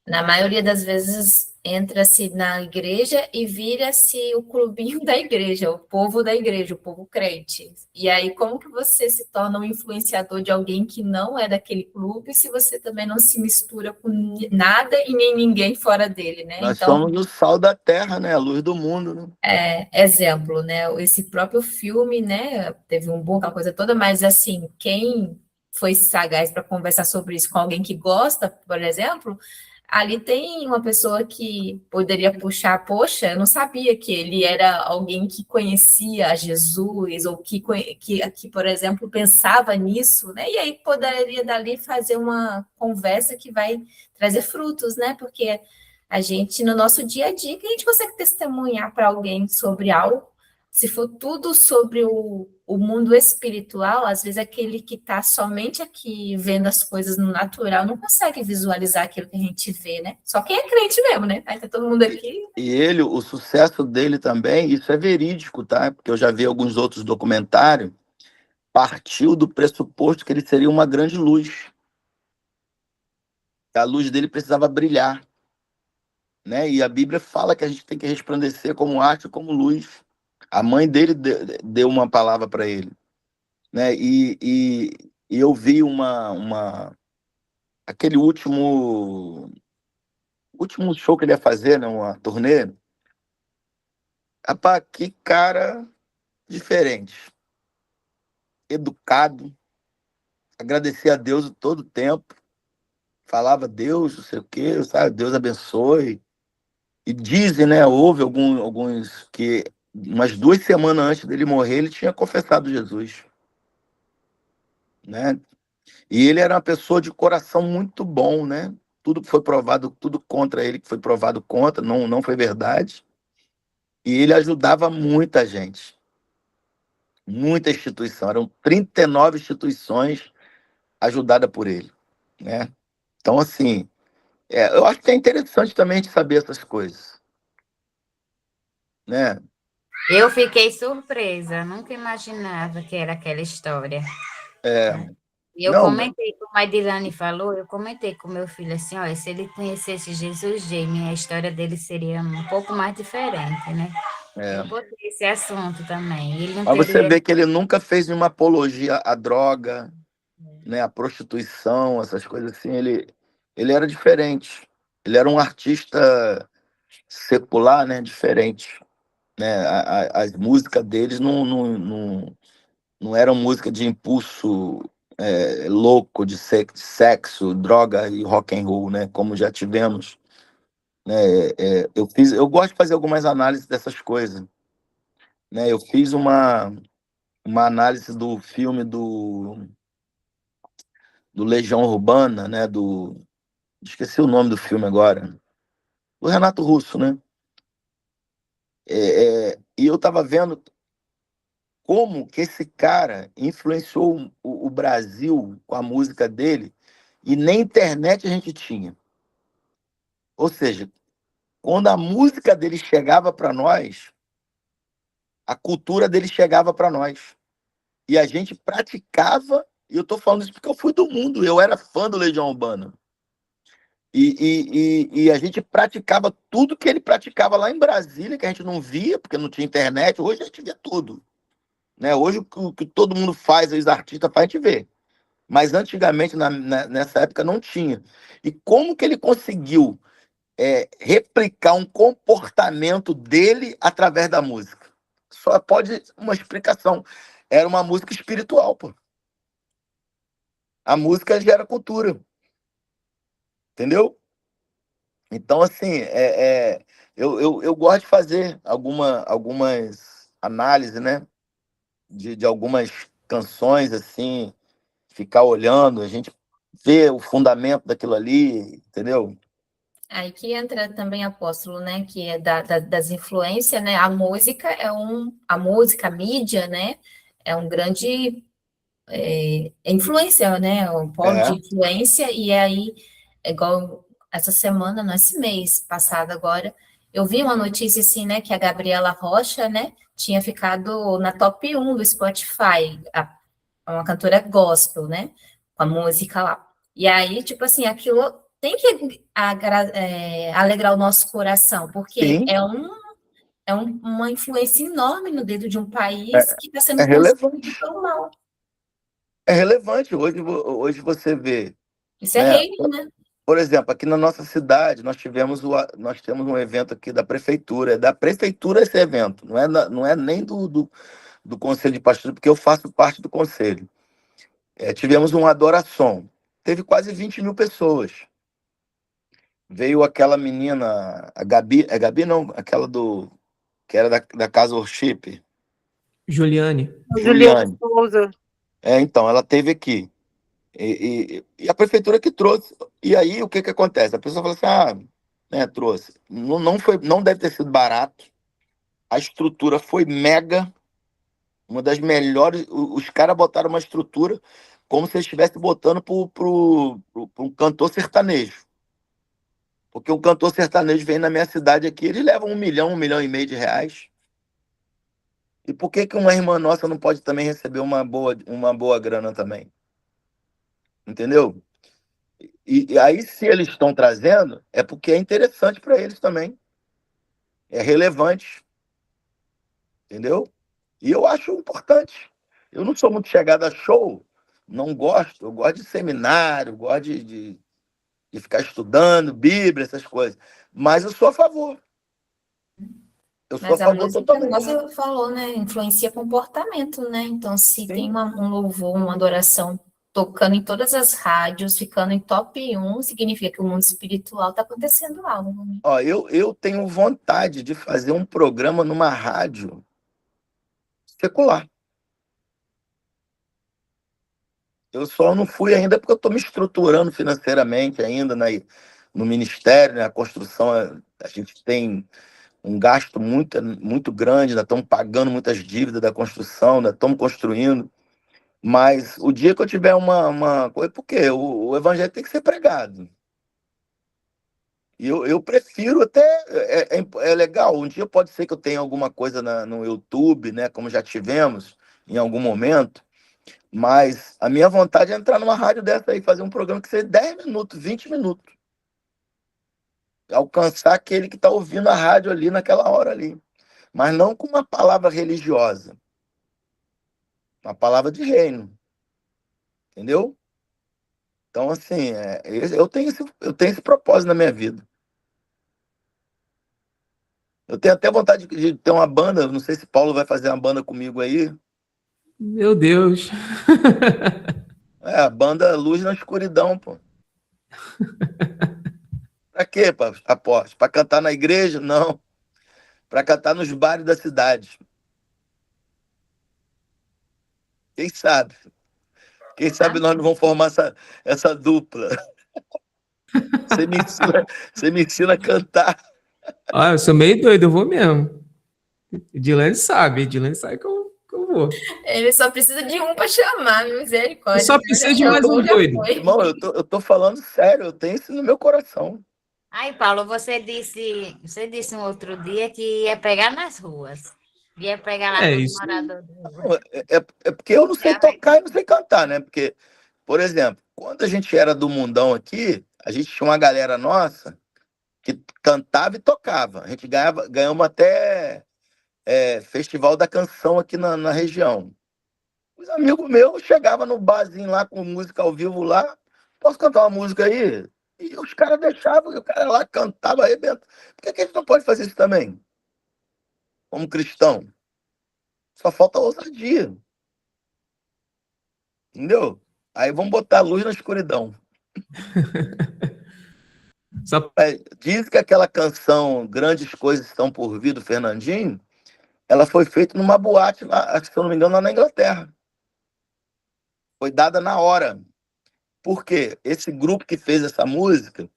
na maioria das vezes entra-se na igreja e vira-se o clubinho da igreja, o povo da igreja, o povo crente. E aí, como que você se torna um influenciador de alguém que não é daquele clube se você também não se mistura com nada e nem ninguém fora dele, né? Nós Então, somos o sal da terra, né? A luz do mundo, né? exemplo, né? Esse próprio filme, né? Teve um boom, aquela coisa toda, mas assim, quem foi sagaz para conversar sobre isso com alguém que gosta, por exemplo, ali tem uma pessoa que poderia puxar, poxa, eu não sabia que ele era alguém que conhecia Jesus, ou que por exemplo, pensava nisso, né? E aí poderia dali fazer uma conversa que vai trazer frutos, né? Porque a gente, no nosso dia a dia, que a gente consegue testemunhar para alguém sobre algo, se for tudo sobre o mundo espiritual, às vezes aquele que está somente aqui vendo as coisas no natural não consegue visualizar aquilo que a gente vê, né? Só quem é crente mesmo, né? Aí tá todo mundo aqui. E ele, o sucesso dele também, isso é verídico, tá? Porque eu já vi alguns outros documentários, partiu do pressuposto que ele seria uma grande luz. A luz dele precisava brilhar, né? E a Bíblia fala que a gente tem que resplandecer como arte, como luz. A mãe dele deu uma palavra para ele, né? E eu vi aquele último show que ele ia fazer, né? Uma turnê. Rapaz, que cara diferente, educado, agradecia a Deus todo o tempo, falava Deus, não sei o quê, sabe? Deus abençoe. E dizem, né? Houve alguns que umas 2 semanas antes dele morrer, ele tinha confessado Jesus, né? E ele era uma pessoa de coração muito bom, né? Tudo foi provado, tudo contra ele que foi provado contra, não foi verdade. E ele ajudava muita gente, muita instituição. Eram 39 instituições ajudadas por ele, né? Então, assim, eu acho que é interessante também de saber essas coisas, né? Eu fiquei surpresa, nunca imaginava que era aquela história. E eu Não, comentei, como a Edilane falou, eu comentei com meu filho assim, olha, se ele conhecesse Jesus, Jamie, a história dele seria um pouco mais diferente, né? Eu botei esse assunto também. Ele não mas você teria... vê que ele nunca fez nenhuma apologia à droga, né, à prostituição, essas coisas assim. Ele era diferente. Ele era um artista secular, né, diferente. Né? As músicas deles não eram música de impulso louco, de sexo, droga e rock and roll, né? Como já tivemos. Né? Eu gosto de fazer algumas análises dessas coisas. Né? Eu fiz uma análise do filme do Legião Urbana, né? Esqueci o nome do filme agora, do Renato Russo, né? E eu estava vendo como que esse cara influenciou o Brasil com a música dele, e nem internet a gente tinha. Ou seja, quando a música dele chegava para nós, a cultura dele chegava para nós. E a gente praticava, e eu estou falando isso porque eu fui do mundo, eu era fã do Legião Urbana. E a gente praticava tudo que ele praticava lá em Brasília, que a gente não via, porque não tinha internet. Hoje a gente vê tudo. Né? Hoje o que todo mundo faz, os artistas fazem, a gente vê. Mas antigamente, nessa época, não tinha. E como que ele conseguiu replicar um comportamento dele através da música? Só pode uma explicação. Era uma música espiritual, pô. A música gera cultura. Entendeu? Então, assim, eu gosto de fazer algumas análises, né? De algumas canções, assim, ficar olhando, a gente vê o fundamento daquilo ali, entendeu? Aí que entra também, apóstolo, né? Que é das influências, né? A música a mídia, né? É um grande influência, né? Um polo de É, influência, e aí, igual essa semana, não, esse mês passado agora, eu vi uma notícia assim, né? Que a Gabriela Rocha, né? Tinha ficado na top 1 do Spotify, uma cantora gospel, né? Com a música lá. E aí, tipo assim, aquilo tem que alegrar o nosso coração, porque sim, uma influência enorme no dedo de um é, país que está é sendo consumido relevante. pelo mal. É relevante. Hoje você vê, Isso é né? reino, né? Por exemplo, aqui na nossa cidade, nós temos um evento aqui da prefeitura. É da prefeitura esse evento, não é nem do Conselho de Pastor, porque eu faço parte do conselho. Tivemos uma adoração. Teve quase 20 mil pessoas. Veio aquela menina, a Gabi, Gabi não, aquela que era da Casa Worship, Juliane. Juliana Juliane. Souza. Então, ela teve aqui. E a prefeitura que trouxe. E aí, o que acontece? A pessoa fala assim, né, trouxe. Não deve ter sido barato. A estrutura foi mega, uma das melhores. Os caras botaram uma estrutura como se eles estivessem botando para um cantor sertanejo. Porque o cantor sertanejo vem na minha cidade aqui, eles levam 1,5 milhão de reais. E por que uma irmã nossa não pode também receber uma boa grana também? Entendeu? E aí, se eles estão trazendo, é porque é interessante para eles também. É relevante. Entendeu? E eu acho importante. Eu não sou muito chegado a show, não gosto. Eu gosto de seminário, gosto de ficar estudando Bíblia, essas coisas. Mas eu sou a favor. Eu sou a Mas a favor música, totalmente. você falou, né? Influencia comportamento, né? Então, se tem Sim. um louvor, uma adoração tocando em todas as rádios, ficando em top 1, significa que o mundo espiritual está acontecendo algo, né? Ó, eu tenho vontade de fazer um programa numa rádio secular. Eu só não fui ainda porque eu estou me estruturando financeiramente ainda no ministério, né? A construção, a gente tem um gasto muito grande, ainda estamos pagando muitas dívidas da construção, ainda estamos construindo. Mas o dia que eu tiver uma coisa, porque o evangelho tem que ser pregado. E eu prefiro até. É legal. Um dia pode ser que eu tenha alguma coisa no YouTube, né? Como já tivemos em algum momento. Mas a minha vontade é entrar numa rádio dessa aí, fazer um programa que seja 10 minutos, 20 minutos. Alcançar aquele que está ouvindo a rádio ali naquela hora ali. Mas não com uma palavra religiosa. Uma palavra de reino. Entendeu? Então, assim, eu tenho esse propósito na minha vida. Eu tenho até vontade de ter uma banda. Não sei se Paulo vai fazer uma banda comigo aí. Meu Deus. A banda Luz na Escuridão, pô. Pra quê, Aposto? Pra cantar na igreja? Não. Pra cantar nos bares da cidade. Quem sabe? Quem sabe nós não vamos formar essa dupla. Você me ensina a cantar. Ah, eu sou meio doido, eu vou mesmo. Edilene sabe que eu vou. Ele só precisa de um para chamar, misericórdia. Eu só preciso de mais um doido. Irmão, eu tô falando sério, eu tenho isso no meu coração. Aí, Paulo, você disse um outro dia que ia pegar nas ruas. Ia pegar lá É com os isso. moradores de rua. É porque eu não sei tocar e não sei cantar, né? Porque, por exemplo, quando a gente era do mundão aqui, a gente tinha uma galera nossa que cantava e tocava. A gente ganhamos até Festival da Canção aqui na região. Os amigos meus chegavam no barzinho lá com música ao vivo lá. Posso cantar uma música aí? E os caras deixavam, e o cara lá cantava, arrebenta. Por que a gente não pode fazer isso também? Como cristão? Só falta ousadia. Entendeu? Aí vamos botar luz na escuridão. Só... Diz que aquela canção Grandes Coisas Estão por Vir, do Fernandinho, ela foi feita numa boate, lá, se eu não me engano, lá na Inglaterra. Foi dada na hora. Por quê? Esse grupo que fez essa música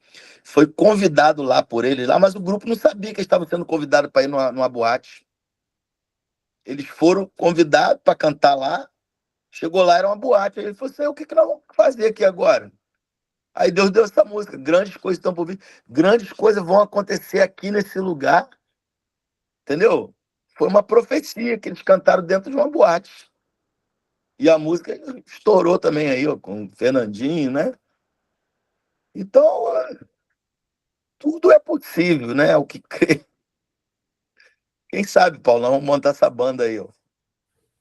foi convidado lá por eles, lá, mas o grupo não sabia que eles estavam sendo convidados para ir numa boate. Eles foram convidados para cantar lá, chegou lá, era uma boate. Aí ele falou assim, o que nós vamos fazer aqui agora? Aí Deus deu essa música, grandes coisas estão por vir, grandes coisas vão acontecer aqui nesse lugar, entendeu? Foi uma profecia que eles cantaram dentro de uma boate. E a música estourou também aí, ó, com o Fernandinho, né? Então, tudo é possível, né? O que crê. Quem sabe, Paulo, nós vamos montar essa banda aí, ó.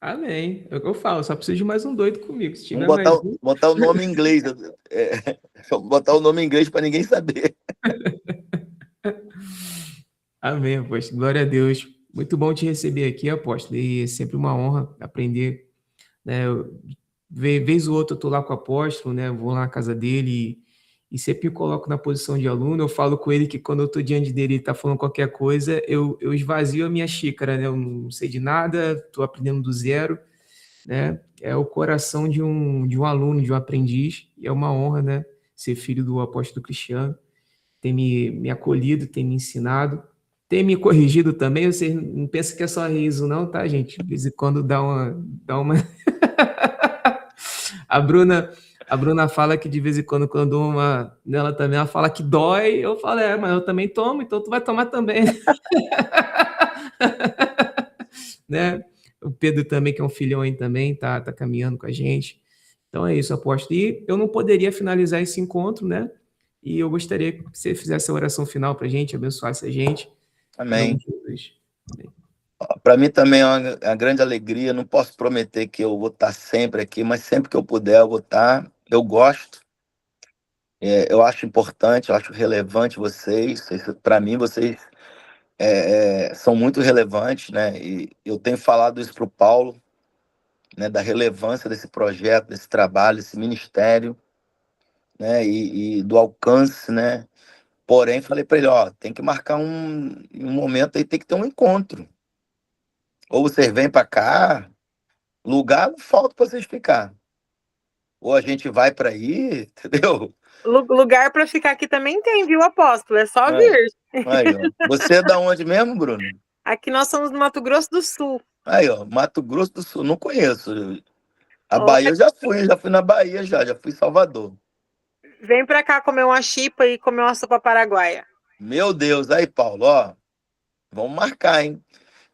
Amém. É o que eu falo, só preciso de mais um doido comigo. Se tiver Vamos mais um... botar o nome em inglês. Botar o nome em inglês para ninguém saber. Amém, apóstolo. Glória a Deus. Muito bom te receber aqui, apóstolo. E é sempre uma honra aprender, né? Vez ou outra eu estou lá com o apóstolo, né? Vou lá na casa dele e sempre me coloco na posição de aluno. Eu falo com ele que quando eu estou diante dele e está falando qualquer coisa, eu esvazio a minha xícara, né? Eu não sei de nada, estou aprendendo do zero, né? É o coração de um aluno, de um aprendiz, e é uma honra, né? Ser filho do apóstolo Cristiano, ter me acolhido, ter me ensinado, ter me corrigido também. Vocês não pensam que é só riso, não, tá, gente? De vez em quando dá uma... A Bruna fala que de vez em quando eu dou uma nela também, ela fala que dói. Eu falo, mas eu também tomo, então tu vai tomar também. Né? O Pedro também, que é um filhão aí também, tá caminhando com a gente. Então é isso, apóstolo. E eu não poderia finalizar esse encontro, né? E eu gostaria que você fizesse a oração final pra gente, abençoasse a gente. Amém. Para mim também é uma grande alegria. Não posso prometer que eu vou estar sempre aqui, mas sempre que eu puder eu vou estar. Eu gosto. Eu acho importante, eu acho relevante vocês. Para mim, vocês são muito relevantes, né? E eu tenho falado isso para o Paulo, né? Da relevância desse projeto, desse trabalho, desse ministério, né? E do alcance, né? Porém, falei para ele, ó, tem que marcar um momento aí, tem que ter um encontro. Ou vocês vêm para cá, lugar não falta para vocês ficar. Ou a gente vai para aí, entendeu? Lugar para ficar aqui também tem, viu, apóstolo? É só vir. Aí, ó. Você é da onde mesmo, Bruno? Aqui nós somos do Mato Grosso do Sul. Aí, ó, Mato Grosso do Sul, não conheço. A Bahia eu já fui na Bahia já fui em Salvador. Vem para cá comer uma chipa e comer uma sopa paraguaia. Meu Deus, aí, Paulo, ó, vamos marcar, hein?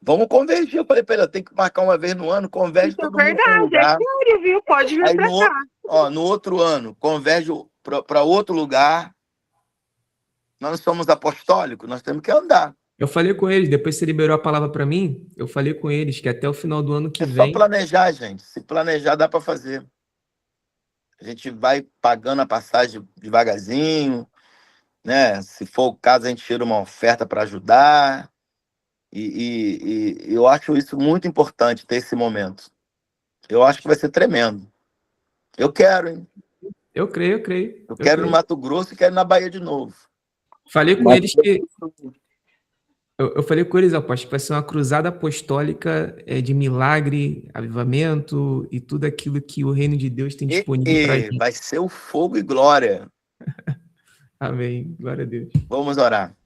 Vamos convergir. Eu falei pra ele, eu tenho que marcar uma vez no ano, converge Isso é todo mundo para um verdade, é lugar. sério, viu? Pode vir Aí pra cá. no outro ano, converge para outro lugar. Nós não somos apostólicos, nós temos que andar. Eu falei com eles, depois você liberou a palavra para mim, eu falei com eles que até o final do ano que É só vem... planejar, gente. Se planejar, dá para fazer. A gente vai pagando a passagem devagarzinho, né? Se for o caso, a gente tira uma oferta para ajudar. E eu acho isso muito importante, ter esse momento. Eu acho que vai ser tremendo. Eu quero, hein? Eu creio. Eu quero ir no Mato Grosso e quero ir na Bahia de novo. Falei com eles que... Eu falei com eles, apóstolo, que vai ser uma cruzada apostólica de milagre, avivamento e tudo aquilo que o reino de Deus tem disponível para a gente. Vai ser o fogo e glória. Amém. Glória a Deus. Vamos orar.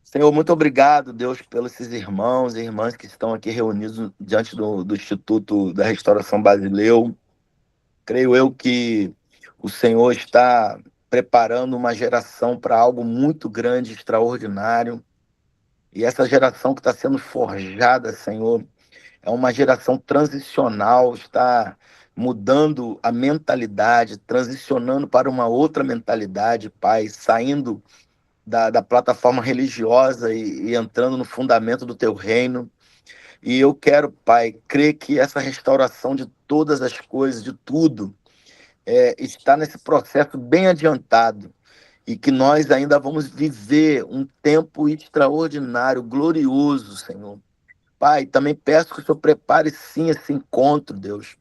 Senhor, muito obrigado, Deus, pelos esses irmãos e irmãs que estão aqui reunidos diante do Instituto da Restauração Basileu. Creio eu que o Senhor está preparando uma geração para algo muito grande, extraordinário. E essa geração que está sendo forjada, Senhor, é uma geração transicional, está mudando a mentalidade, transicionando para uma outra mentalidade, Pai, saindo da plataforma religiosa e entrando no fundamento do Teu reino. E eu quero, Pai, crer que essa restauração de todas as coisas, de tudo, está nesse processo bem adiantado e que nós ainda vamos viver um tempo extraordinário, glorioso, Senhor. Pai, também peço que o Senhor prepare sim esse encontro, Deus.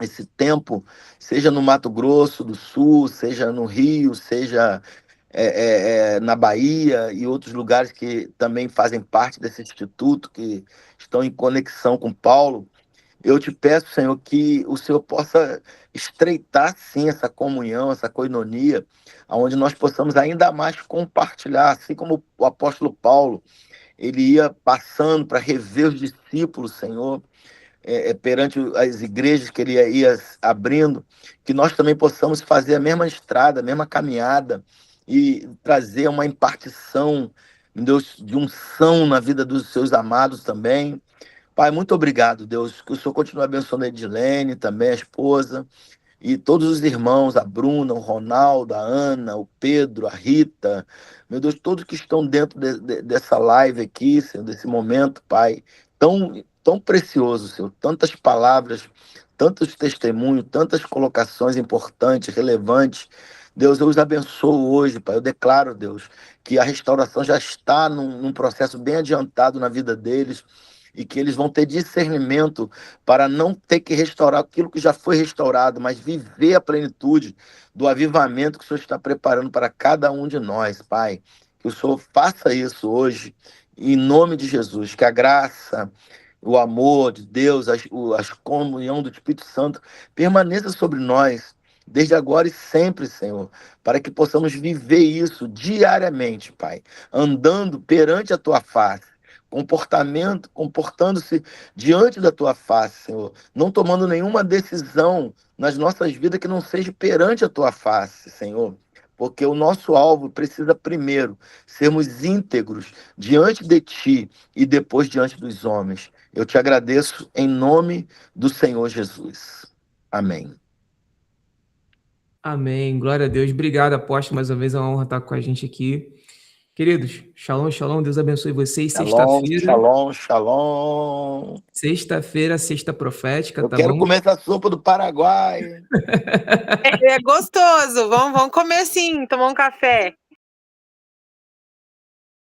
Esse tempo, seja no Mato Grosso do Sul, seja no Rio, seja na Bahia e outros lugares que também fazem parte desse instituto, que estão em conexão com Paulo. Eu te peço, Senhor, que o Senhor possa estreitar, sim, essa comunhão, essa koinonia, onde nós possamos ainda mais compartilhar, assim como o apóstolo Paulo, ele ia passando para rever os discípulos, Senhor, perante as igrejas que ele ia abrindo, que nós também possamos fazer a mesma estrada, a mesma caminhada e trazer uma impartição, Deus, de unção na vida dos seus amados também. Pai, muito obrigado, Deus, que o Senhor continue abençoando a Edilene, também a esposa, e todos os irmãos, a Bruna, o Ronaldo, a Ana, o Pedro, a Rita, meu Deus, todos que estão dentro dessa live aqui, Senhor, desse momento, Pai, tão precioso, Senhor, tantas palavras, tantos testemunhos, tantas colocações importantes, relevantes. Deus, eu os abençoo hoje, Pai, eu declaro, Deus, que a restauração já está num processo bem adiantado na vida deles, e que eles vão ter discernimento para não ter que restaurar aquilo que já foi restaurado, mas viver a plenitude do avivamento que o Senhor está preparando para cada um de nós, Pai. Que o Senhor faça isso hoje, em nome de Jesus, que a graça, o amor de Deus, a comunhão do Espírito Santo permaneça sobre nós, desde agora e sempre, Senhor, para que possamos viver isso diariamente, Pai, andando perante a Tua face, comportando-se diante da Tua face, Senhor, não tomando nenhuma decisão nas nossas vidas que não seja perante a Tua face, Senhor, porque o nosso alvo precisa primeiro sermos íntegros diante de Ti e depois diante dos homens. Eu te agradeço em nome do Senhor Jesus. Amém. Amém. Glória a Deus. Obrigado, apóstolo, mais uma vez é uma honra estar com a gente aqui. Queridos, shalom, shalom, Deus abençoe vocês. Shalom. Sexta-feira, sexta profética, eu tá quero bom? comer essa sopa do Paraguai. É gostoso, vamos comer sim, tomar um café.